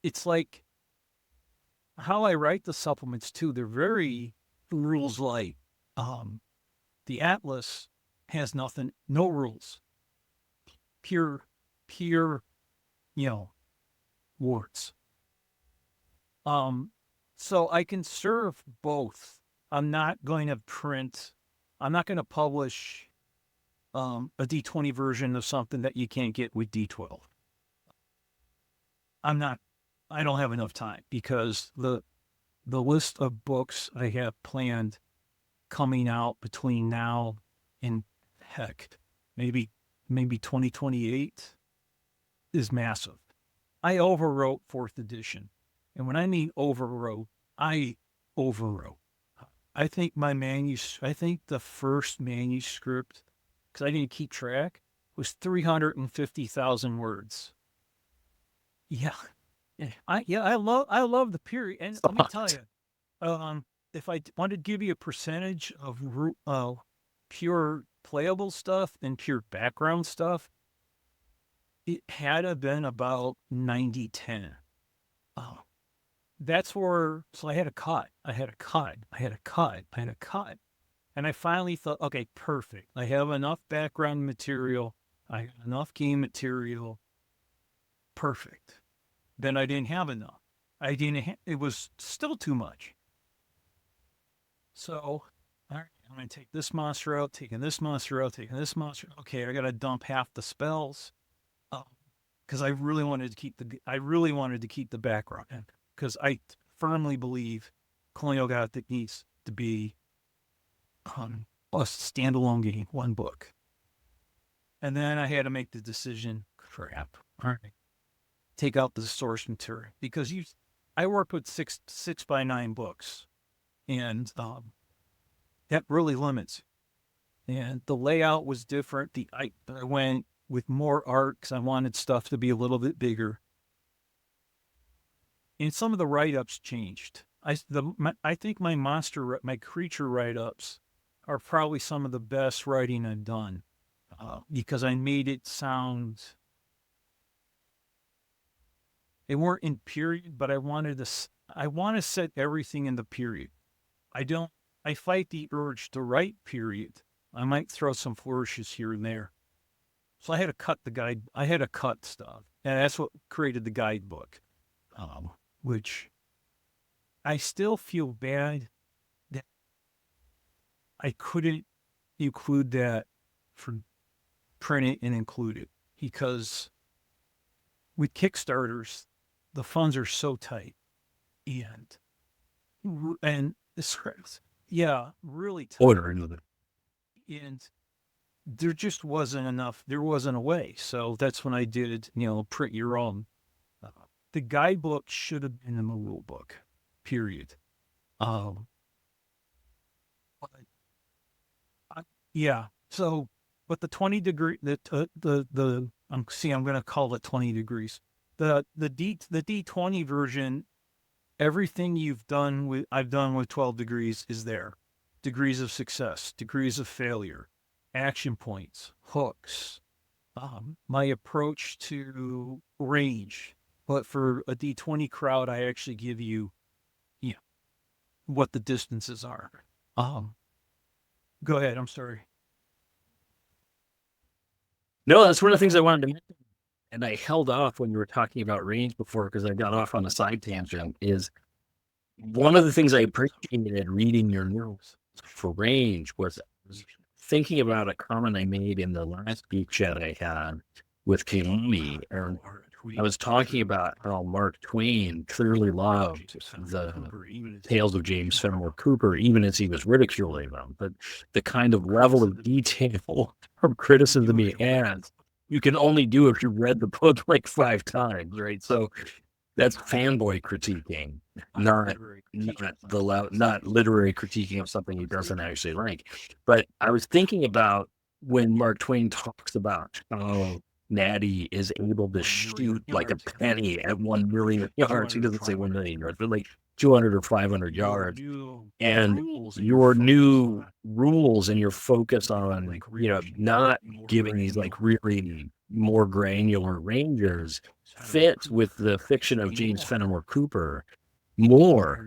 it's like how I write the supplements too. They're very rules light. The Atlas has nothing, no rules. Pure, words. So I can serve both. I'm not going to publish a D20 version of something that you can't get with D12. I don't have enough time because the list of books I have planned coming out between now and maybe 2028 is massive. I overwrote 4th edition. And when I mean overwrote, I overwrote. I think the first manuscript, because I didn't keep track, was 350,000 words. Yeah. I love the period. And let me tell you, if I wanted to give you a percentage of pure playable stuff and pure background stuff, it had to have been about 90-10. Oh, that's where, so I had a cut. I had a cut. I had a cut. I had a cut. And I finally thought, okay, perfect. I have enough background material. I have enough game material. Perfect. Then I didn't have enough. It was still too much. So, all right, I'm going to take this monster out, taking this monster out, taking this monster. Okay, I got to dump half the spells. Because I really wanted to keep the background in. Because I firmly believe Colonial Gothic needs to be a standalone game, one book. And then I had to make the decision, crap, all right, take out the source material. Because I worked with 6x9 books. And that really limits. And the layout was different. I went with more art because I wanted stuff to be a little bit bigger. And some of the write-ups changed. I think my creature write-ups are probably some of the best writing I've done because I made it sound. They weren't in period, but I want to set everything in the period. I fight the urge to write period. I might throw some flourishes here and there. So I had to cut the guide. I had to cut stuff. And that's what created the guidebook, which I still feel bad that I couldn't include that for print it and include it because with Kickstarters, the funds are so tight and the scripts, yeah, really tight. Order another. And there just wasn't enough. There wasn't a way. So that's when I did, print your own. The guidebook should have been in the rule book, period. Yeah. So, but the 20 degree, I'm going to call it 20 degrees. The D20 version, everything I've done with 12 degrees is there. Degrees of success, degrees of failure, action points, hooks, my approach to range. But for a D20 crowd, I actually give you, what the distances are. Go ahead. I'm sorry. No, that's one of the things I wanted to mention. And I held off when you were talking about range before because I got off on a side tangent. Is one of the things I appreciated reading your notes for range was thinking about a comment I made in the last geek chat I had with Kalani. I was talking about how Mark Twain clearly loved the tales of James Fenimore Cooper, even as he was ridiculing them. But the kind of level of detail from criticism he had, you can only do if you read the book like 5 times, right? So that's fanboy critiquing, not literary critiquing of something he doesn't actually like. But I was thinking about when Mark Twain talks about how Natty is able to shoot like a penny at 1 million yards. He doesn't say 1 million yards, but like 200 or 500 yards. And your new rules and your focus on, not giving these like really more granular rangers fits with the fiction of James Fenimore Cooper more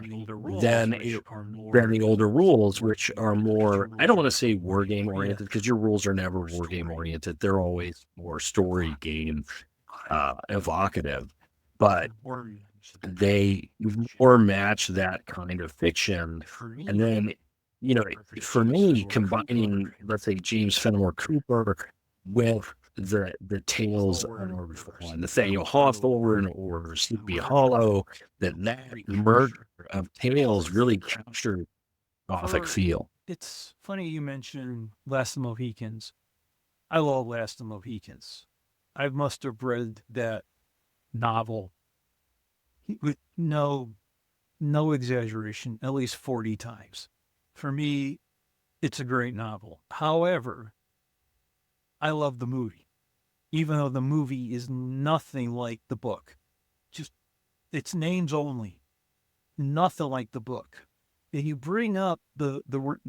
than the older rules, which are more, I don't want to say war game oriented because your rules are never war game oriented. They're always more story game evocative, but they more match that kind of fiction. And then, for me, combining, let's say, James Fenimore Cooper with the tales of Nathaniel Hawthorne or Sleepy Hollow, that merger of tales really captured Gothic feel. It's funny you mentioned Last of the Mohicans. I love Last of the Mohicans. I must have read that novel with no exaggeration, at least 40 times. For me, it's a great novel. However, I love the movie. Even though the movie is nothing like the book. Just, it's names only. Nothing like the book. and you bring up the word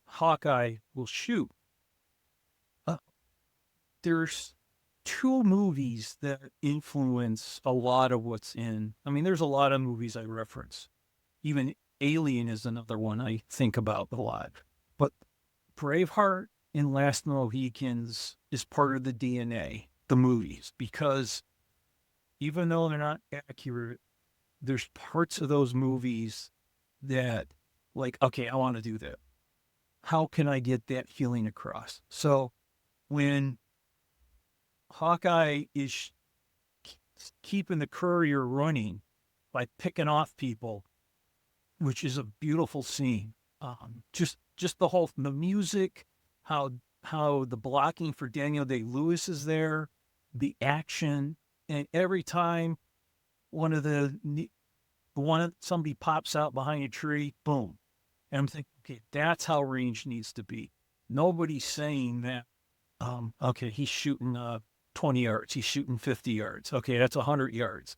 Hawkeye will shoot. There's two movies that influence a lot of what's in. I mean, there's a lot of movies I reference. Even Alien is another one I think about a lot. But Braveheart and Last Mohicans is part of the DNA, the movies, because even though they're not accurate, there's parts of those movies that, like, okay, I want to do that. How can I get that feeling across? So when Hawkeye is keeping the courier running by picking off people, which is a beautiful scene. Just the music, how the blocking for Daniel Day-Lewis is there, the action, and every time somebody pops out behind a tree, boom, and I'm thinking, okay, that's how range needs to be. Nobody's saying that. Okay, he's shooting 20 yards, he's shooting 50 yards. Okay, that's 100 yards,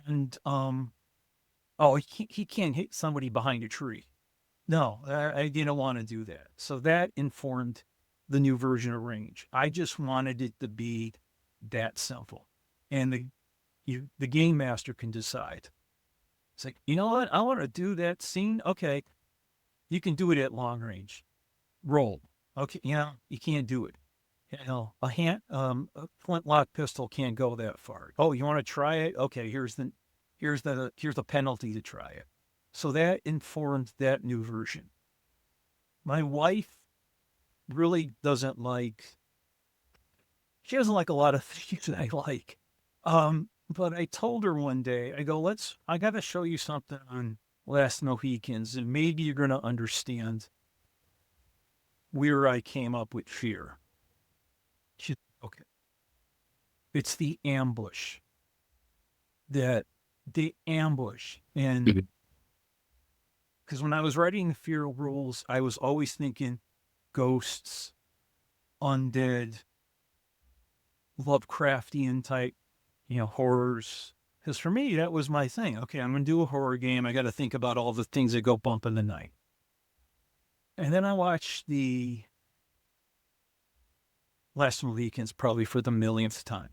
and oh, he can't hit somebody behind a tree. No, I didn't want to do that. So that informed the new version of range. I just wanted it to be that simple. And the game master can decide. It's like, you know what? I want to do that scene. Okay, you can do it at long range. Roll. Okay, you can't do it. A flintlock pistol can't go that far. Oh, you want to try it? Okay, here's the penalty to try it. So that informed that new version. My wife really doesn't like. She doesn't like a lot of things that I like. But I told her one day, I go, I got to show you something on Last Mohicans, and maybe you're going to understand where I came up with fear. She, okay. It's the ambush. The ambush. And because when I was writing the fear rules, I was always thinking ghosts, undead, Lovecraftian type, horrors. Because for me, that was my thing. Okay, I'm going to do a horror game. I got to think about all the things that go bump in the night. And then I watched the Last Mohicans probably for the millionth time.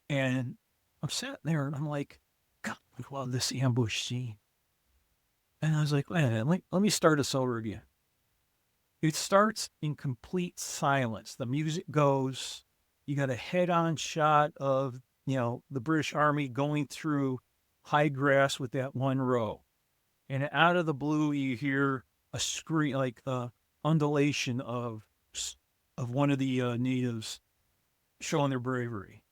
And I'm sitting there and I'm like, God, I love this ambush scene. And I was like, let me start us over again. It starts in complete silence. The music goes, you got a head-on shot of, the British Army going through high grass with that one row. And out of the blue, you hear a scream, like undulation of one of the natives showing their bravery.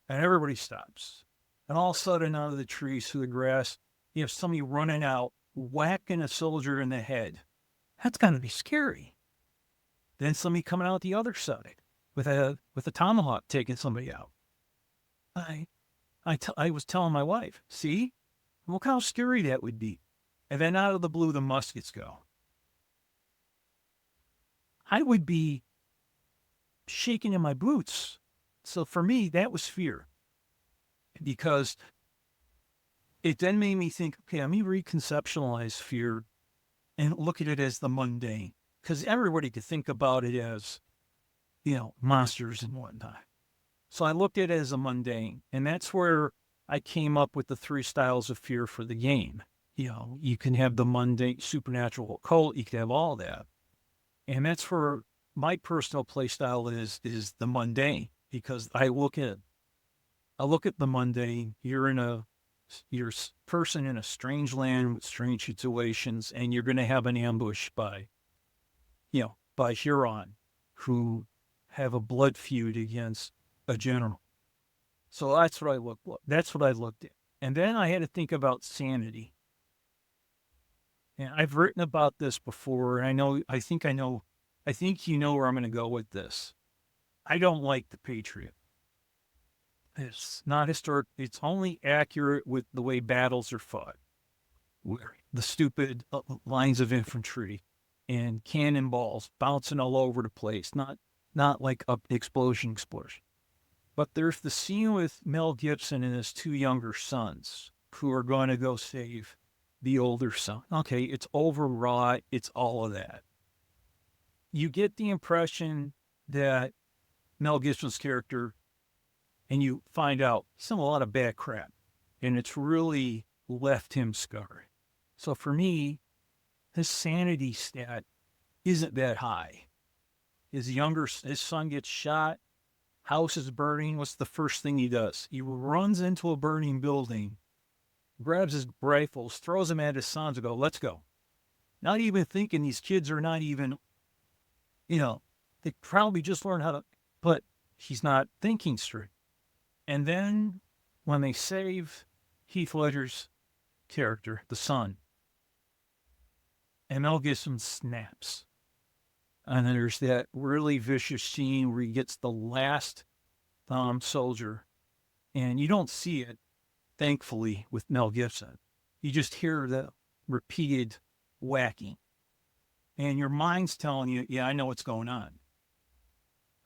And everybody stops. And all of a sudden, out of the trees through the grass, you have somebody running out, whacking a soldier in the head. That's got to be scary. Then somebody coming out the other side with a tomahawk taking somebody out. I was telling my wife, see, look how scary that would be. And then out of the blue, the muskets go. I would be shaking in my boots. So for me, that was fear. Because it then made me think, okay, let me reconceptualize fear and look at it as the mundane. Because everybody could think about it as, monsters and whatnot. So I looked at it as a mundane. And that's where I came up with the 3 styles of fear for the game. You can have the mundane, supernatural, occult, you can have all that. And that's where my personal play style is the mundane. Because I look at the mundane. You're a person in a strange land with strange situations, and you're going to have an ambush by Huron, who have a blood feud against a general. So that's what I looked at. And then I had to think about sanity. And I've written about this before, and I think you know where I'm going to go with this. I don't like the Patriot. It's not historic. It's only accurate with the way battles are fought. The stupid lines of infantry and cannonballs bouncing all over the place. Not like a explosion. But there's the scene with Mel Gibson and his 2 younger sons who are going to go save the older son. Okay, it's overwrought. It's all of that. You get the impression that Mel Gibson's character, and you find out he's done a lot of bad crap, and it's really left him scarred. So for me, his sanity stat isn't that high. His son gets shot, house is burning. What's the first thing he does? He runs into a burning building, grabs his rifles, throws them at his sons and go, let's go. Not even thinking these kids are not even, they probably just learned how to, but he's not thinking straight. And then when they save Heath Ledger's character, the son, and Mel Gibson snaps. And then there's that really vicious scene where he gets the last soldier, and you don't see it, thankfully, with Mel Gibson. You just hear the repeated whacking, and your mind's telling you, yeah, I know what's going on.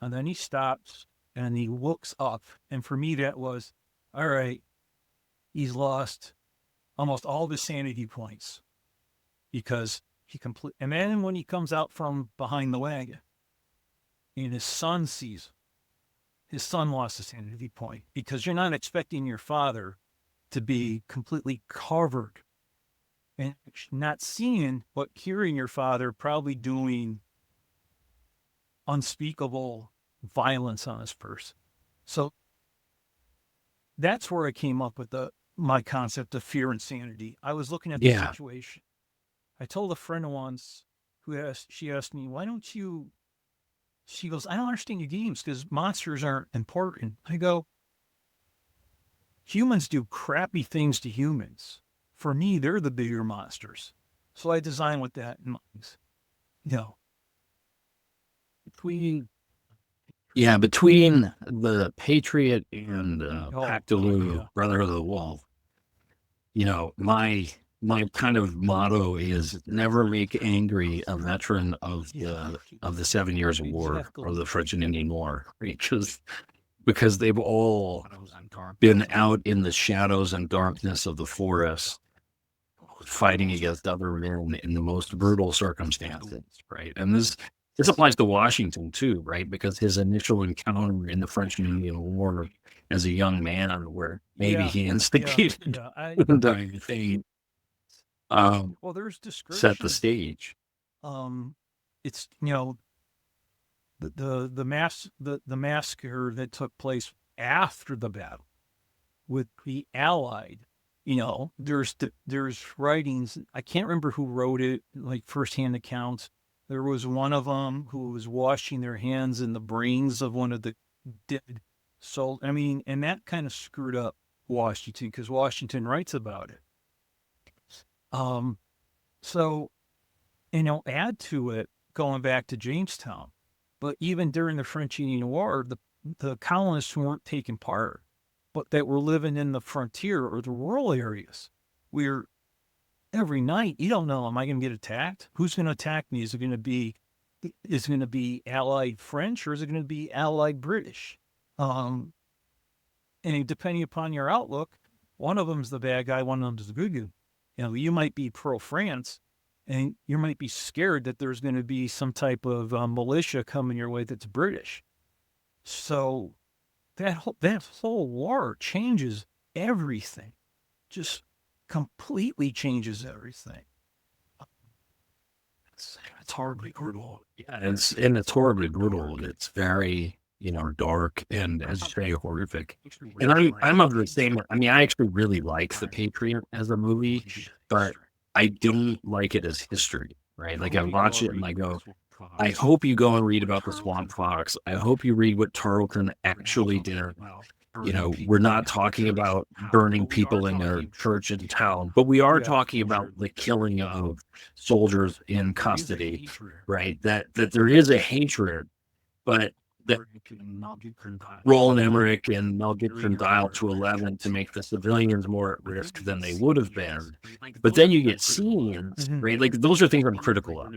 And then he stops, and he looks up, and for me, that was, all right, he's lost almost all the sanity points because and then when he comes out from behind the wagon and his son sees him, his son lost a sanity point because you're not expecting your father to be completely covered and not seeing, but hearing your father probably doing unspeakable violence on this person. So that's where I came up with my concept of fear and sanity. I was looking at the situation. I told a friend once she asked me, why don't you, she goes, I don't understand your games because monsters aren't important. I go, humans do crappy things to humans. For me, they're the bigger monsters. So I designed with that in mind. Between the Patriot and Pactaloo, Brotherhood of the Wolf, my kind of motto is never make angry a veteran of the 7 Years of War or the French and Indian War, because they've all been out in the shadows and darkness of the forest, fighting against other men in the most brutal circumstances, right? And this applies to Washington too, right? Because his initial encounter in the French and Indian War as a young man, where maybe he instigated the dying thing. Well, there's description. Set the stage. It's the massacre that took place after the battle with the Allied. There's writings. I can't remember who wrote it, like firsthand accounts. There was one of them who was washing their hands in the brains of one of the dead soldiers. I mean, and that kind of screwed up Washington because Washington writes about it. So, add to it, going back to Jamestown, but even during the French Indian War, the colonists weren't taking part, but that were living in the frontier or the rural areas where every night, you don't know, am I going to get attacked? Who's going to attack me? Is it going to be Allied French or is it going to be Allied British? And depending upon your outlook, one of them's the bad guy, one of them's the good guy. You might be pro-France, and you might be scared that there's going to be some type of militia coming your way that's British. So that whole war changes everything, just completely changes everything. It's horribly brutal. Yeah, it's horribly brutal. It's very dark and, as you say, horrific. And I'm of the same. I mean, I actually really like The Patriot as a movie, but I don't like it as history, right? Like I watch it and I go, I hope you go and read about the Swamp Fox. I hope you read what Tarleton actually did. We're not talking about burning people in a church in town, but we are talking about the killing of soldiers in custody, right? That there is a hatred, but that Roland Emmerich and Mel Gibson dialed to 11 to make the civilians more at risk than they would have been. But then you get scenes, right? Like those are things I'm critical of.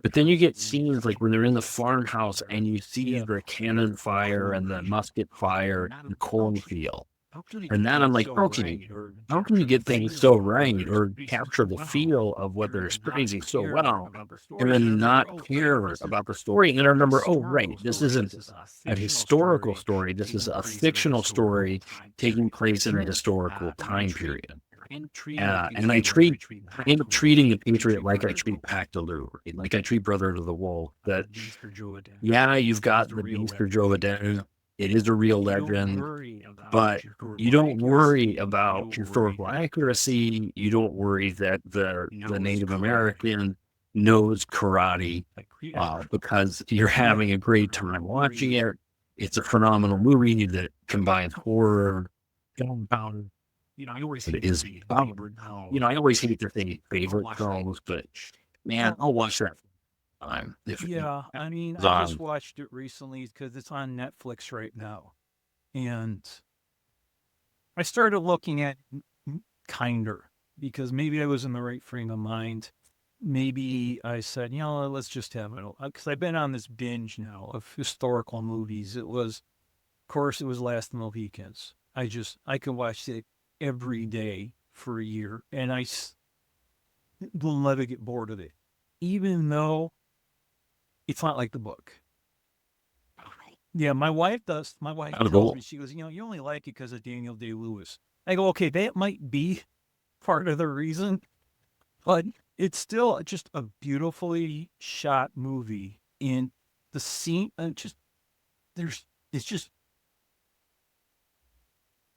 But then you get scenes like when they're in the farmhouse and you see the cannon fire and the musket fire in the cornfield. And then I'm like, okay, how can you get things so right or capture the feel of what they're experiencing so well and then not care about the story? And then I remember, oh, right, this isn't a historical story. This is a fictional story taking place in a historical time period. And I end up treating the Patriot like I treat Pactaloo, like I treat Brother to the Wall. That, yeah, you've got the Banastre Tarleton. It is a real legend, but you don't worry about historical accuracy. You don't worry that the Native American knows karate because you're having a great time watching it. It's a phenomenal movie that combines horror, gunpowder. I always It hate is, to be I always hate to say favorite watch that. films, but man, I'll watch that time. Yeah, I mean, it's I just on. watched it recently because it's on Netflix right now, and I started looking at kinder because maybe I was in the right frame of mind. Maybe I said, let's just have it because I've been on this binge now of historical movies. Of course, it was Last of the Mohicans. I could watch it every day for a year, and will never get bored of it, even though it's not like the book. Yeah, my wife does. My wife Not at tells all. me, she goes, you only like it because of Daniel Day-Lewis. I go, okay, that might be part of the reason, but it's still just a beautifully shot movie. And the scene,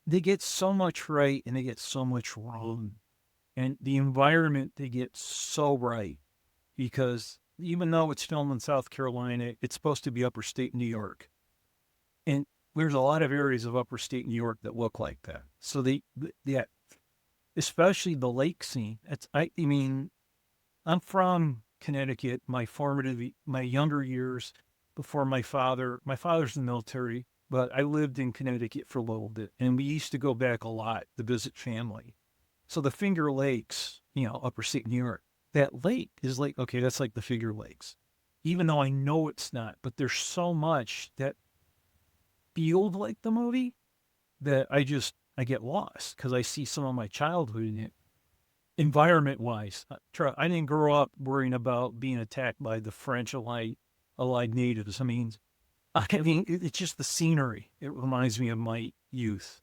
they get so much right and they get so much wrong. And the environment they get so right because even though it's filmed in South Carolina, it's supposed to be upper state New York. And there's a lot of areas of upper state New York that look like that. So especially the lake scene. I mean, I'm from Connecticut, my younger years before my father's in the military, but I lived in Connecticut for a little bit and we used to go back a lot to visit family. So the Finger Lakes, upper state New York, that lake is like, okay, that's like the Finger Lakes, even though I know it's not, but there's so much that feels like the movie that I get lost because I see some of my childhood in it. Environment wise, I didn't grow up worrying about being attacked by the French allied natives. I mean, it's just the scenery. It reminds me of my youth.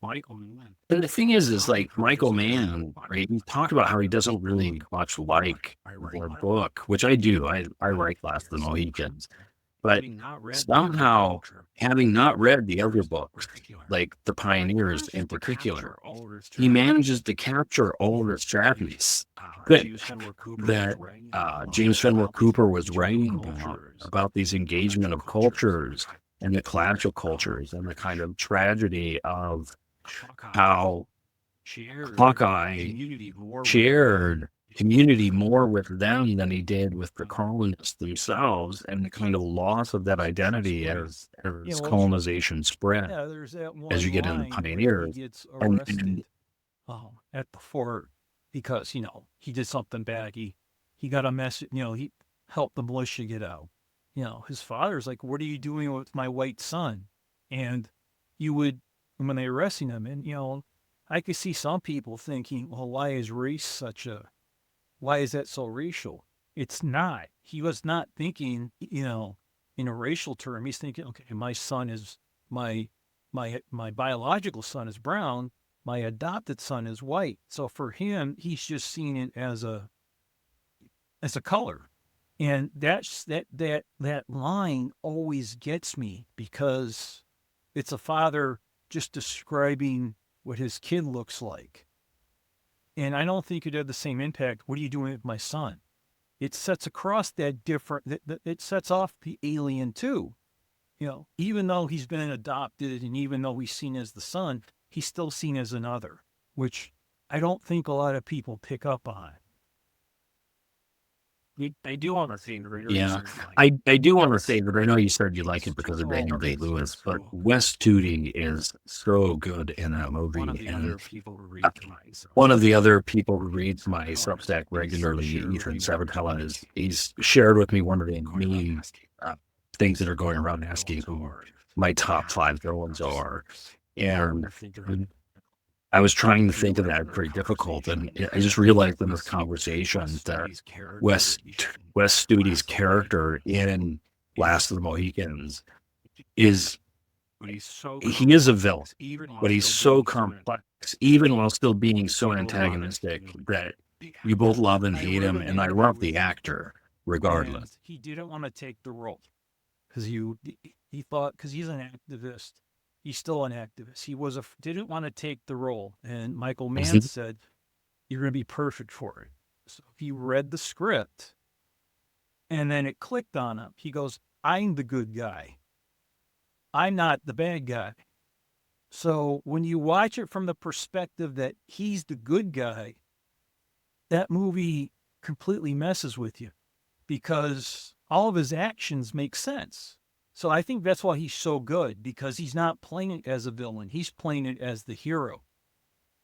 Michael Mann. And the thing is like Michael Mann, right? He talked about how he doesn't really much like the book, which I do. I like Last of the Mohicans. But somehow, having not read the other books, like The Pioneers in particular, he manages to capture all the strategies that James Fenimore Cooper was writing about these engagement of cultures and the clash of cultures and the kind of tragedy of how Hawkeye shared community more with them than he did with the colonists themselves, and the kind of loss of that identity as colonization spread. Yeah, there's that one as you get into line where Pioneers. he gets And- arrested at the fort because he did something bad. He got a message. He helped the militia get out. His father's like, "What are you doing with my white son?" And when they arresting him, and I could see some people thinking, "Well, why is that so racial?" It's not. He was not thinking, in a racial term. He's thinking, okay, my son is my biological son is brown, my adopted son is white. So for him, he's just seeing it as a color. And that line always gets me because it's a father just describing what his kid looks like. And I don't think it had the same impact. What are you doing with my son? It sets across it sets off the alien too. Even though he's been adopted and even though he's seen as the son, he's still seen as another, which I don't think a lot of people pick up on. I do want to see Yeah. I do want to say that I know you said you like it because of Daniel Day-Lewis, but Wes Tootie is so good in that movie. One of the And other people who read my one of the other people who reads my Substack regularly, Ethan Sabatella, he's shared with me one of the main things that are going around asking my top 5 villains are. And I was trying to think of that, very difficult. And I just realized in this conversation that Wes Studi's character in Last of the Mohicans is, he is a villain, but he's so complex, even while still being so antagonistic, that you both love and hate him. And I love the actor regardless. And he didn't want to take the role because he thought, because he's an activist, he's still an activist. He didn't want to take the role, and Michael Mann said, "You're going to be perfect for it." So he read the script, and then it clicked on him. He goes, "I'm the good guy. I'm not the bad guy." So when you watch it from the perspective that he's the good guy, that movie completely messes with you because all of his actions make sense. So I think that's why he's so good, because he's not playing it as a villain. He's playing it as the hero.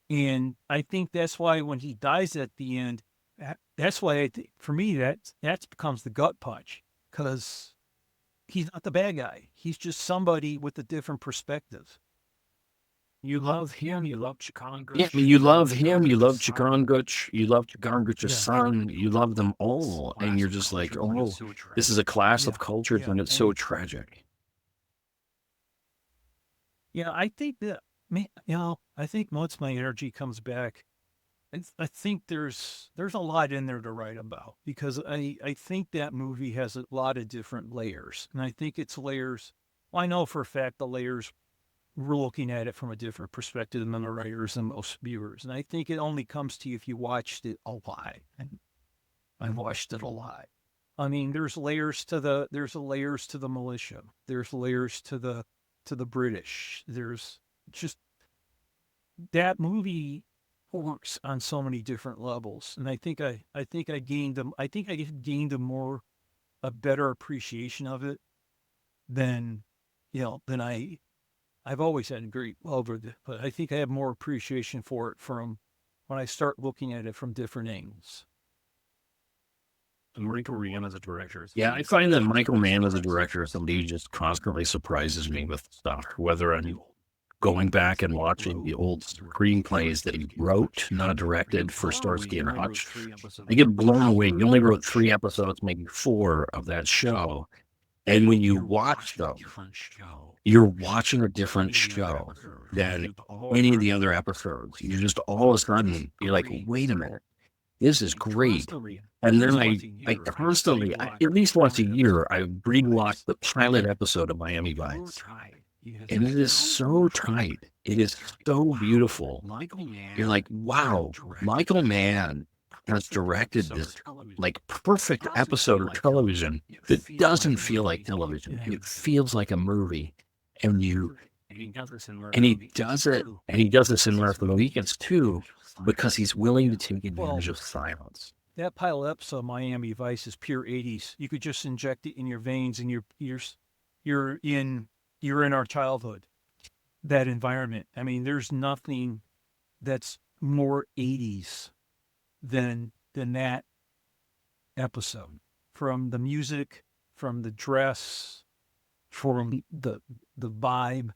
And I think that's why when he dies at the end, that's why for me, that becomes the gut punch, because he's not the bad guy. He's just somebody with a different perspective. You love him, you love Chicago. Yeah, I mean, you love him, you love Chikanguch, you love Chikanguch's son, you love them all, and you're just like, oh, this is a class of cultures, and it's so tragic. Yeah, I think that, I think once my energy comes back, I think there's a lot in there to write about, because I think that movie has a lot of different layers, and I think it's layers. Well, I know for a fact the layers, we're looking at it from a different perspective than the writers and most viewers. And I think it only comes to you if you watched it a lot. And I watched it a lot. I mean, there's layers to the militia. There's layers to the British. There's just, that movie works on so many different levels. And I think I gained a better appreciation of it than I've always had a great love of it, but I think I have more appreciation for it from when I start looking at it from different angles. And Michael Mann as a director. Yeah, I find that Michael Mann as a director is somebody who just constantly surprises me with stuff, whether I'm going back and watching the old screenplays that he wrote, not directed, for Starsky and Hutch. I get blown away. He only wrote 3 episodes, maybe 4 of that show. And when you watch them, you're watching a different show than any of the other episodes. You just all of a sudden, you're like, wait a minute, this is great. And then I constantly, at least once a year, I rewatch the pilot episode of Miami Vice. And it is so tight. It is so beautiful. You're like, wow, Michael Mann has directed this like perfect episode of television that doesn't feel like television. It feels like a movie. And he does this in Last of the Mohicans too, because he's willing to take advantage of silence. That pilot episode of Miami Vice is pure 80s. You could just inject it in your veins, and you're in our childhood, that environment. I mean, there's nothing that's more 80s than that episode. From the music, from the dress, from the vibe,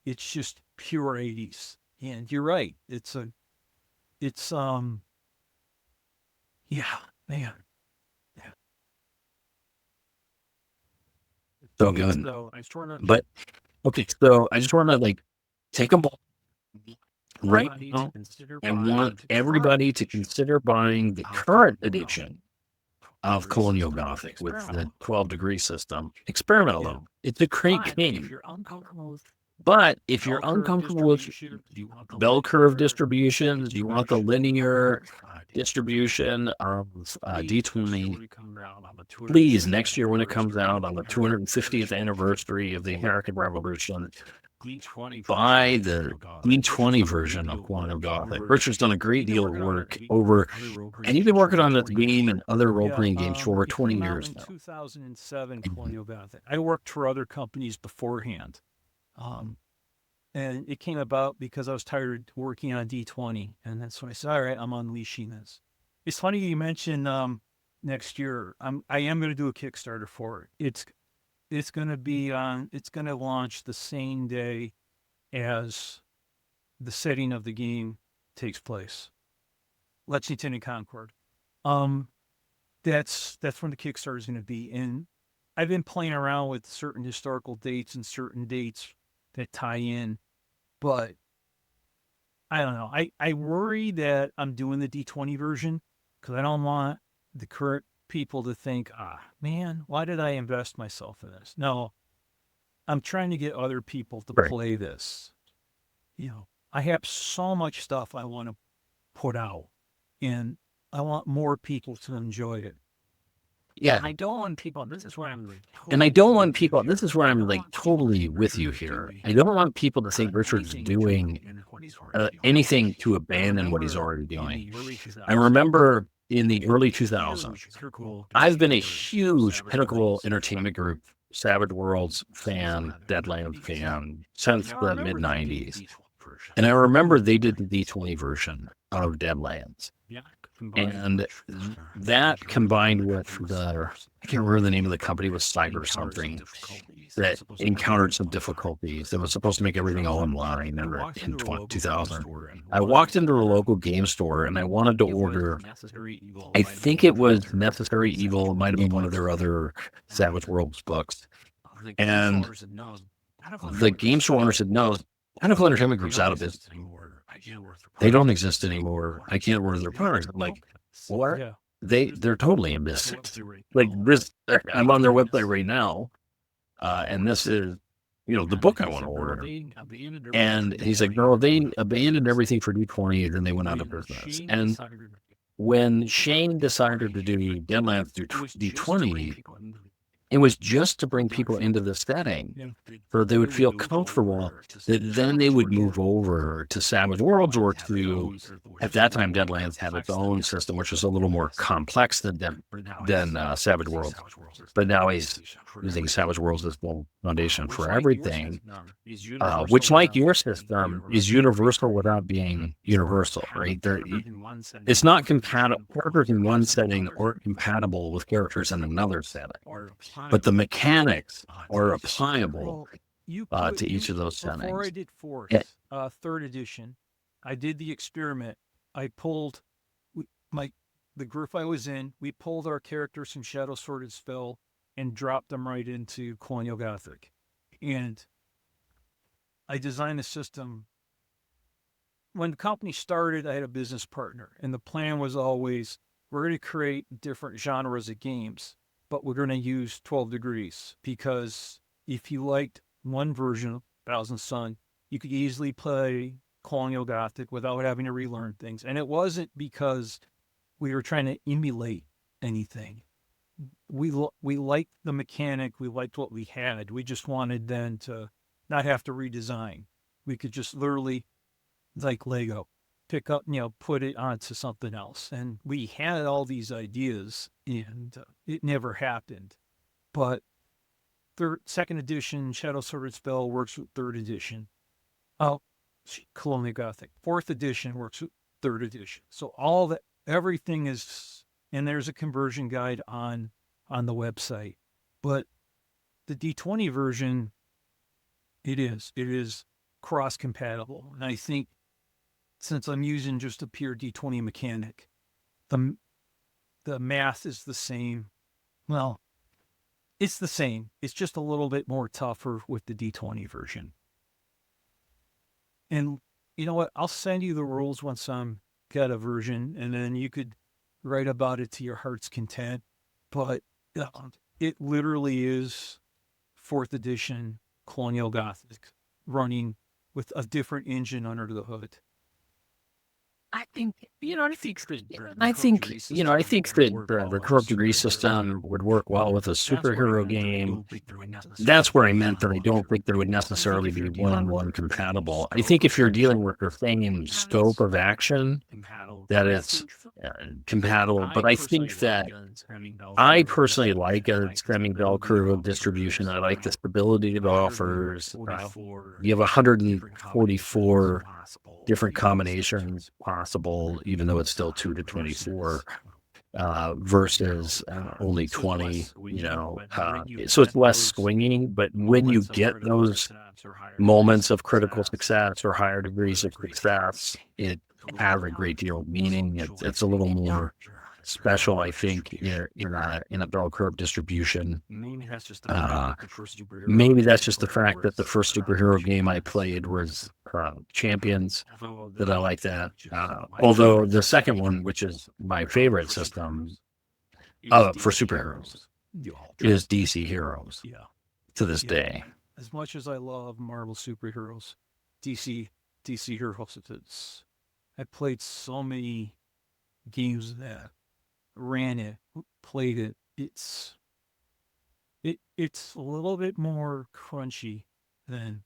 it's just pure 80s. And you're right. Yeah, man. Yeah. So good. So I sort of, But okay, so I just want to like take a moment right now and want everybody to consider buying the current edition of Colonial Gothic with the 12-degree system. Experimental though. It's a great game. But if you're uncomfortable with bell curve distributions, you want the linear distribution of D20, please, next year when it comes out on the 250th anniversary of the American Revolution, buy the D20 version of Colonial Gothic. Richard's done a great deal of work and you've been working on this game and other role-playing games for over 20 years in now. 2007, Colonial Gothic. I worked for other companies beforehand. And it came about because I was tired of working on D20. And that's when I said, all right, I'm unleashing this. It's funny you mentioned next year. I am going to do a Kickstarter for it. It's going to be on. It's going to launch the same day as the setting of the game takes place. Lexington and Concord. Um, that's when the Kickstarter is going to be. And I've been playing around with certain historical dates and certain dates that tie in, but I don't know. I worry that I'm doing the D20 version because I don't want the current people to think, man, why did I invest myself in this? No, I'm trying to get other people to Right. play this. I have so much stuff I want to put out, and I want more people to enjoy it. Yeah. I don't want people. This is where I'm like, And I don't want people, this is where I'm like totally with you here. I don't want people to think Richard's doing anything to abandon what he's already doing. I remember in the early 2000s, I've been a huge Pinnacle Entertainment Group, Savage Worlds fan, Deadlands fan since the mid 90s. And I remember they did the D20 version of Deadlands. And that combined with I can't remember the name of the company, was Cyber something, that encountered some difficulties that was supposed to make everything all online in 2000. I walked into a local game store and I wanted to order, I think it was Necessary Evil, it might have been one of their other Savage Worlds books. And the game store owner said, no, Pinnacle Entertainment Group's out of business anymore. They don't exist anymore. I can't order their products. I'm like, what? Yeah. They're totally in business. Like this, I'm on their website right now, and this is, the book I want to order. And he's like, no, they abandoned everything for D20, and then they went out of business. And when Shane decided to do Deadlands D20, it was just to bring people into the setting where they would feel comfortable that then they would move over to Savage Worlds or to, at that time, Deadlands had its own system, which was a little more complex than Savage Worlds. But now he's using Savage Worlds as the foundation for everything, which, like your system, is universal without being universal, right? It's not compatible. Characters in one setting or compatible with characters in another setting. But the mechanics are applicable to each of those settings. Before I did fourth, third edition, I did the experiment. I pulled the group I was in. We pulled our characters from Shadow Sword and Spell and dropped them right into Colonial Gothic, and I designed a system. When the company started, I had a business partner, and the plan was always, we're going to create different genres of games, but we're going to use 12 Degrees, because if you liked one version of Thousand Sun, you could easily play Colonial Gothic without having to relearn things. And it wasn't because we were trying to emulate anything. We liked the mechanic. We liked what we had. We just wanted then to not have to redesign. We could just literally, like Lego, pick up, put it onto something else. And we had all these ideas, and it never happened. But second edition, Shadow Sword and Spell works with third edition. Colonial Gothic. Fourth edition works with third edition. So all that, everything is, and there's a conversion guide on the website. But the D20 version, it is cross-compatible. And I think, since I'm using just a pure D20 mechanic, the math is the same. Well, it's the same. It's just a little bit more tougher with the D20 version. And you know what? I'll send you the rules once I'm got a version, and then you could write about it to your heart's content. But it literally is fourth edition Colonial Gothic running with a different engine under the hood. I think that the corrupt degree system would work well with a superhero game. That's where I meant that I don't think there would necessarily be one-on-one compatible. I think if you're dealing with the same scope of action, that it's compatible. But I think that I personally like a stemming bell curve of distribution. I like the stability it offers. You have 144 different combinations possible, even though it's still 2 to 24. versus only 20, so it's less swinging. But when you get those moments of critical success or higher degrees of success, it has a great deal of meaning. It's a little more special, I think, in a bell curve distribution. Maybe that's just the fact that the first superhero game I played was Champions, that I like that. Although the second one, which is my favorite system for superheroes, is DC Heroes to this day. As much as I love Marvel superheroes, DC Heroes, I played so many games that ran it, played it. It's a little bit more crunchy than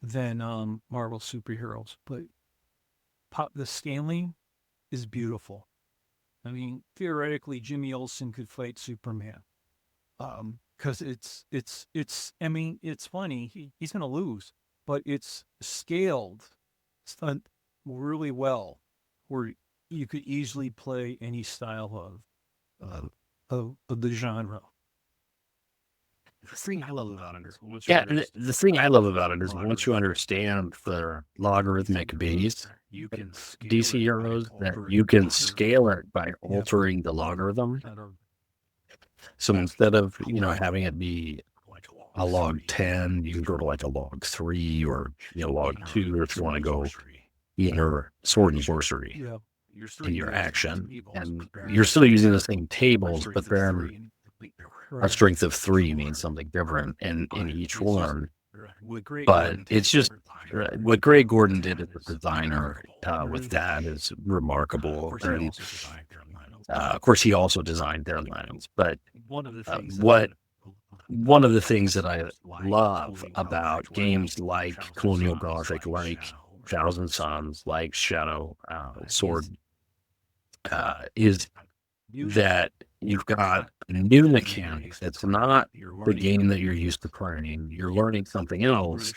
Marvel superheroes, but the scaling is beautiful. I mean, theoretically, Jimmy Olsen could fight Superman. Because I mean, it's funny. He's going to lose, but it's scaled really well, where you could easily play any style of the genre. The thing I love about it is the thing I love about it is once you understand the logarithmic base DC Heroes, that you can scale it by altering the logarithm. So instead of having it be a log 10, you can go to like a log 3 or log 2, or if you want to go sword and sorcery in your action, and you're still using the same tables, but then a strength of 3 means something different in each one. But it's just what Greg Gordon did as a designer with that is remarkable. And, of course, he also designed their lands. But one of the things that I love about games like Colonial Gothic, like Thousand Suns, like Shadow Sword, is that you've got a new mechanic that's not the game that you're used to playing. You're learning something else,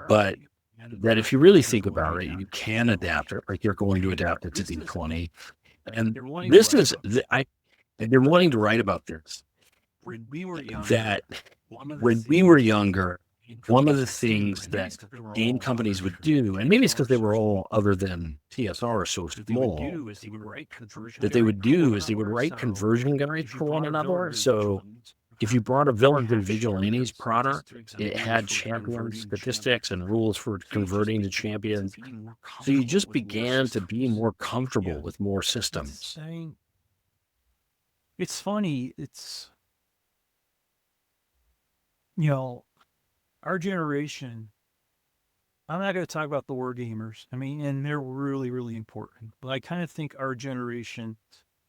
but that if you really think about it, you can adapt it. Like you're going to adapt it to D20. And this is, I've been wanting to write about this, that when we were younger, one of the things that game companies would do, and maybe it's because they were all, other than TSR, so small, that they would do is they would write conversion guides for one another. So if you brought a Villains and Vigilantes product, it had champion statistics and rules for converting to champions. So you just began to be more comfortable with more systems. It's funny. It's, our generation, I'm not going to talk about the war gamers. I mean, and they're really, really important. But I kind of think our generation,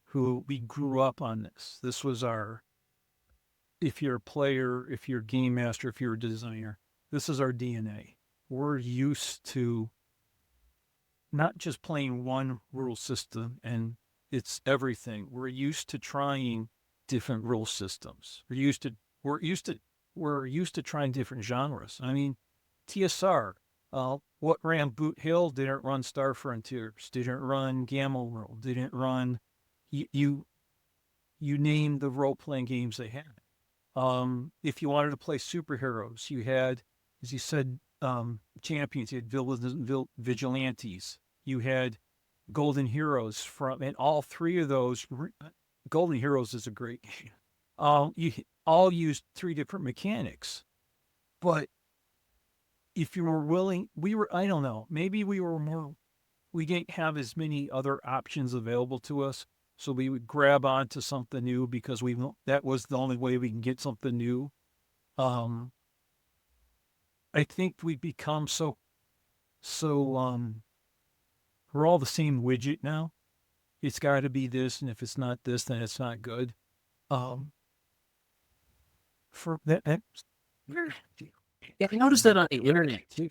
who we grew up on this was our, if you're a player, if you're a game master, if you're a designer, this is our DNA. We're used to not just playing one rule system and it's everything. We're used to trying different rule systems. We're used to trying different genres. I mean, TSR, what ran Boot Hill didn't run Star Frontiers, didn't run Gamma World, didn't run, you name the role-playing games they had. If you wanted to play superheroes, you had, as you said, champions, you had vigilantes, you had Golden Heroes and all three of those, Golden Heroes is a great game. You all used 3 different mechanics, but if you were willing, I don't know, maybe we didn't have as many other options available to us. So we would grab onto something new because that was the only way we can get something new. I think we become so we're all the same widget now. It's got to be this, and if it's not this, then it's not good. For that, Yeah, I noticed that on the internet too.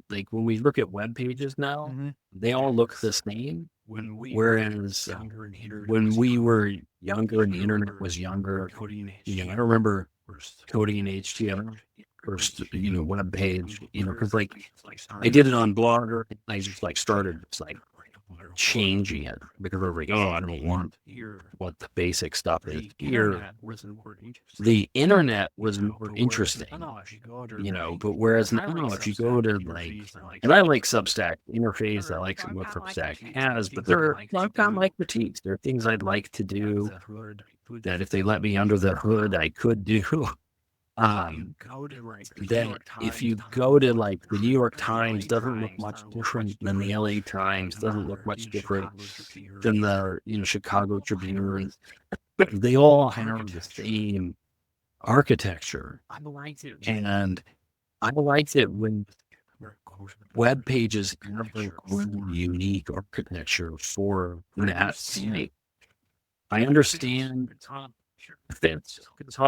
Like when we look at web pages now, they all look the same. Whereas when we were younger and the internet was younger, I remember coding in HTML first, web page, because like I did it on Blogger. I just started, changing it because we're like, oh, I don't want what the basic stuff is here. The internet was more interesting, but whereas now if you go to and I like Substack interface, I like what Substack has, but I've got my critiques. There are things I'd like to do that if they let me under the hood, I could do. That if you go to like the New York Times, doesn't look much different than the LA Times, doesn't look much different than the Chicago Tribune. They all have the same architecture, and I liked it when web pages have a unique architecture for that site. I understand that it's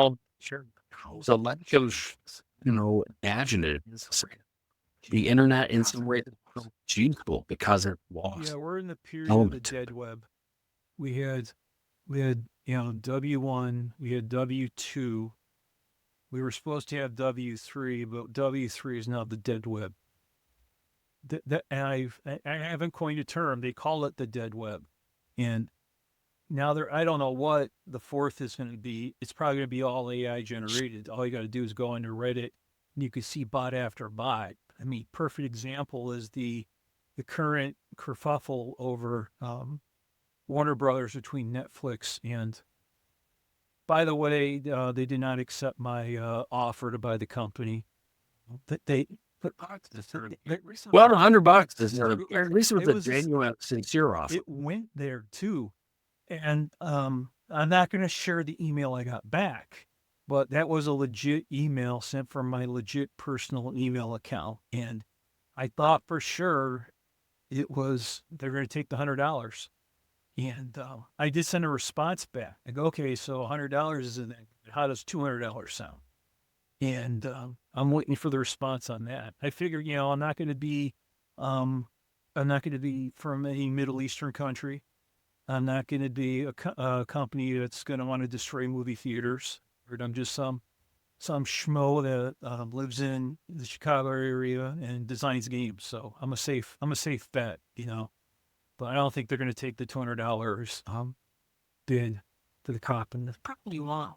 a lack of, adjectives. The internet in some ways is useful because it lost. Yeah, we're in the period of the element. dead web. We had W1, we had W2. We were supposed to have W3, but W3 is now the dead web. And I haven't coined a term. They call it the dead web, and now I don't know what the fourth is going to be. It's probably going to be all AI generated. All you got to do is go into Reddit, and you can see bot after bot. I mean, perfect example is the current kerfuffle over Warner Brothers between Netflix and. By the way, they did not accept my offer to buy the company. But Well, $100 is at least with a genuine, sincere offer. it went there too. And I'm not going to share the email I got back, but that was a legit email sent from my legit personal email account. And I thought for sure they're going to take the $100. And I did send a response back. I go, okay, so $100 is in there. How does $200 sound? And I'm waiting for the response on that. I figured, I'm not going to be from a Middle Eastern country. I'm not going to be a company that's going to want to destroy movie theaters. Or I'm just some schmo that lives in the Chicago area and designs games. So I'm a safe bet, But I don't think they're going to take the $200 bid to the cop, and they probably won't.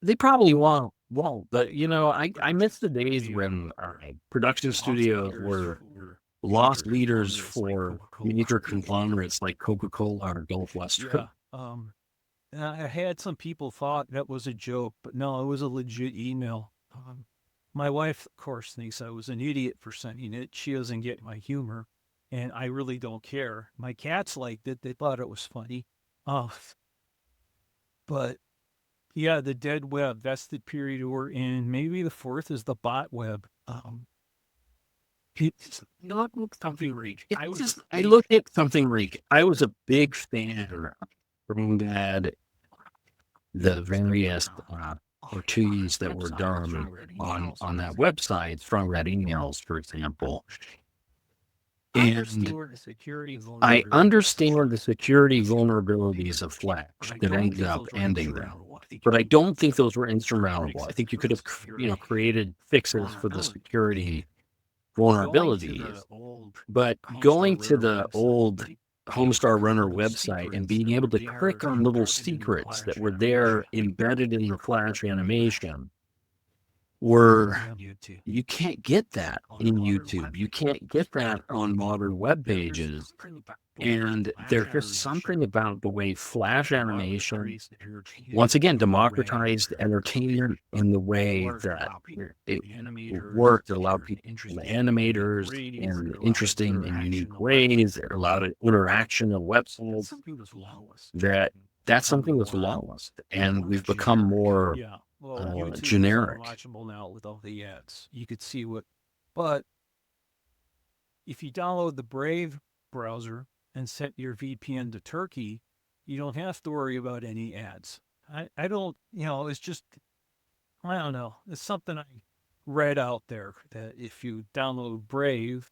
They probably won't. But I miss the days when production studios were lost leaders for major conglomerates like Coca-Cola or Gulf Western. Yeah. And I had some people thought that was a joke, but no, it was a legit email. My wife, of course, thinks I was an idiot for sending it. She doesn't get my humor, and I really don't care. My cats liked it. They thought it was funny. But yeah, the dead web, that's the period we're in. Maybe the fourth is the bot web. It's not something Reek. I looked at something Reek. I was a big fan from that the various cartoons that were done on that website, from Red Emails, for example. And I understand the security vulnerabilities of Flash that ended up ending them, but I don't think those were insurmountable. I think you could have, created fixes for the security vulnerabilities. But going to the old Homestar Runner website and being able to click on little secrets that were there embedded in the Flash animation, you can't get that in YouTube. You can't get that on modern web pages. And there's just something about the way Flash animation, once again, democratized entertainment in the way that it worked. It allowed people, the animators, in interesting and unique ways. It allowed interaction of websites. That's something that's lawless. And we've become more generic. Is watchable now with all the ads. You could see but if you download the Brave browser and set your VPN to Turkey, you don't have to worry about any ads. I don't, it's just, I don't know. It's something I read out there that if you download Brave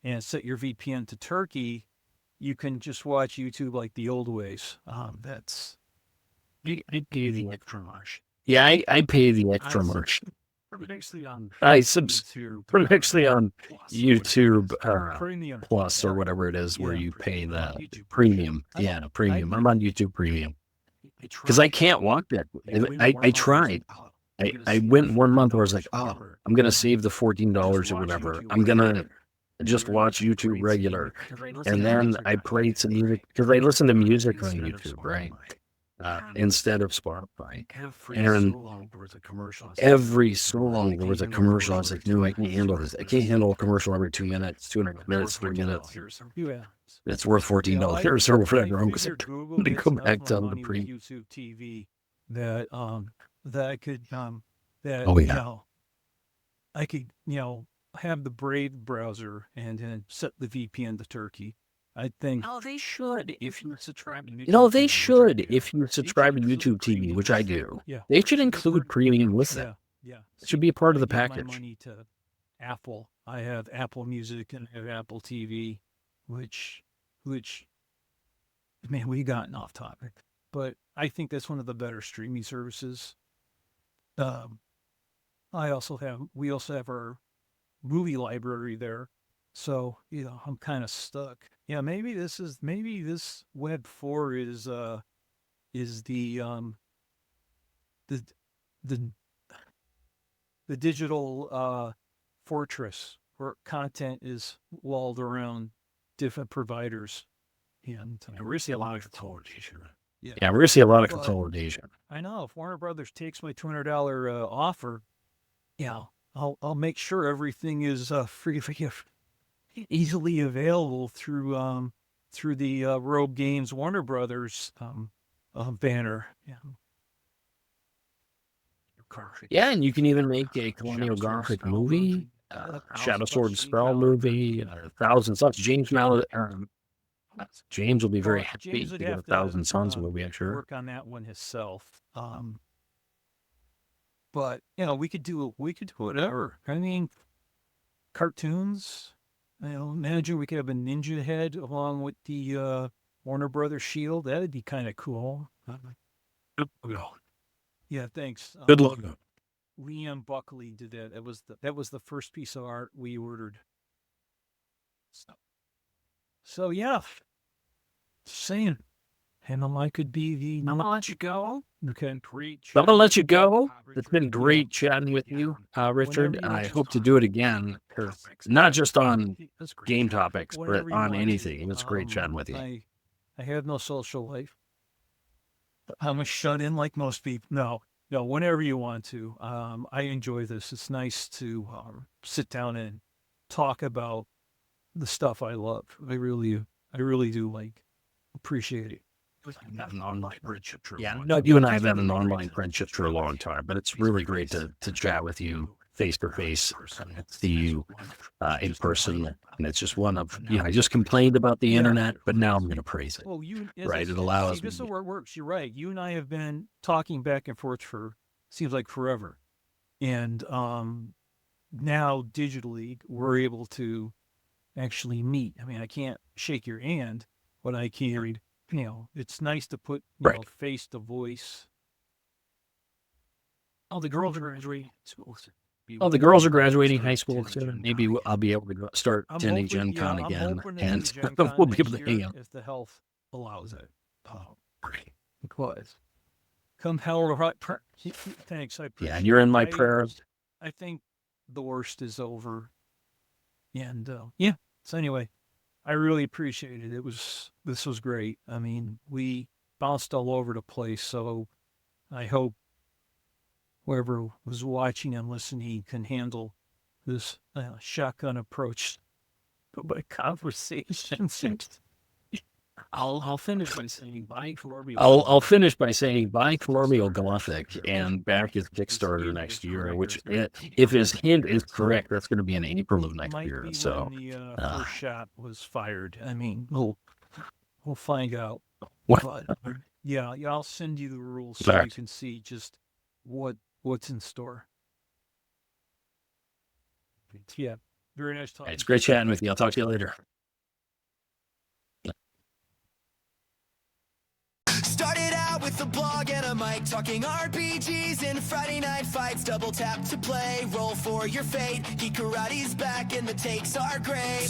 and set your VPN to Turkey, you can just watch YouTube like the old ways. I pay the extra much. Yeah, I pay the extra much. Actually on I subs YouTube. we're actually on YouTube Premium. Plus or Yeah. whatever it is where Yeah. you pay the YouTube premium. I- Yeah, premium. I- I'm on YouTube Premium because Because I can't watch that. I tried. I went 1 month where I was like, oh, I'm gonna save the $14 or whatever. I'm gonna just watch YouTube regular. And then I played some music because I listen to music on YouTube, right? Instead of Spotify. And every so long there was a commercial. I was like, no, I can't handle this. I can't handle a commercial every 2 minutes, 2.5 minutes, 3 minutes. Yeah. It's worth $14 or whatever. I'm gonna go back to the pre. YouTube TV that that I could that Oh, you yeah. know I could have the Brave browser and then set the VPN to Turkey. I think No, they should. If you subscribe to YouTube You know, they TV, which I should, do. if you subscribe to YouTube TV, which I do. Yeah. They should include premium with it. yeah. It should be a part of I the give my package. money to Apple. I have Apple Music and I have Apple TV, which man, we gotten off topic, but I think that's one of the better streaming services. We also have our movie library there, so I'm kind of stuck. Yeah, maybe this Web 4 is the the digital fortress where content is walled around different providers. And We see a lot of consolidation. Yeah, we're gonna see a lot of But- consolidation. I know if Warner Brothers takes my $200 offer, I'll make sure everything is easily available through the Rogue Games Warner Brothers banner. Yeah. Yeah, and you can even make a Colonial Gothic movie, Shadow Sword and Spell movie, 1,000 Suns. James will be very Well, happy James to would get a have to, 1,000 Suns movie, I'm sure. work on that one himself. But we could do whatever. I mean, cartoons. Imagine we could have a ninja head along with the Warner Brothers shield. That'd be kind of cool. Yeah, thanks. Good logo. Liam Buckley did that. That was the first piece of art we ordered. So yeah, saying, and I could be the. I'm gonna let you go. Okay. I'm gonna let you go. It's been great chatting with you, Richard. Whenever you I want. hope to do it again, not just on That's great. game topics, Whenever but you on want anything. to. It's great chatting with you. I have no social life. I'm a shut in like most people. No, whenever you want to. I enjoy this. It's nice to sit down and talk about the stuff I love. I really do appreciate it. Have an online friendship for a Yeah, long no, time. you and I have had an online friendship for a long time, but it's really great to chat with you face to face, see you in person, and it's just one of I just complained about the Yeah. internet, but now I'm going to praise it. Well, Right, it allows See, this is me- where it works. You're right. You and I have been talking back and forth for seems like forever, and now digitally we're able to actually meet. I mean, I can't shake your hand, but I can. It's nice to put Right. face to voice. Oh, the girls are graduating school. Oh, the girls are graduating high school soon. Maybe I'll be able to start I'm attending hoping- Gen Con I'm again, hoping to and do Gen we'll Con be able next to hang year out. if the health allows it. Great. Because come hell or high, thanks. I appreciate Yeah, and you're in my it. prayers. I think the worst is over. And so anyway, I really appreciate it. This was great. I mean, we bounced all over the place, so I hope whoever was watching and listening can handle this shotgun approach to my conversations. I'll finish by saying bye, Colonial. I'll finish by saying buy Colonial Gothic and back his Kickstarter next year, which if his hint is correct, that's going to be in April of next Might year. be So when the first shot was fired. I mean, we'll find out. what? But yeah, I'll send you the rules so you Fact. can see just what's in store. Yeah, very nice talking. It's great chatting with you. I'll talk to you later. Started out with with a blog and a mic, talking RPGs and Friday night fights. Double tap to play, roll for your fate. Geek Karate's back and the takes are great.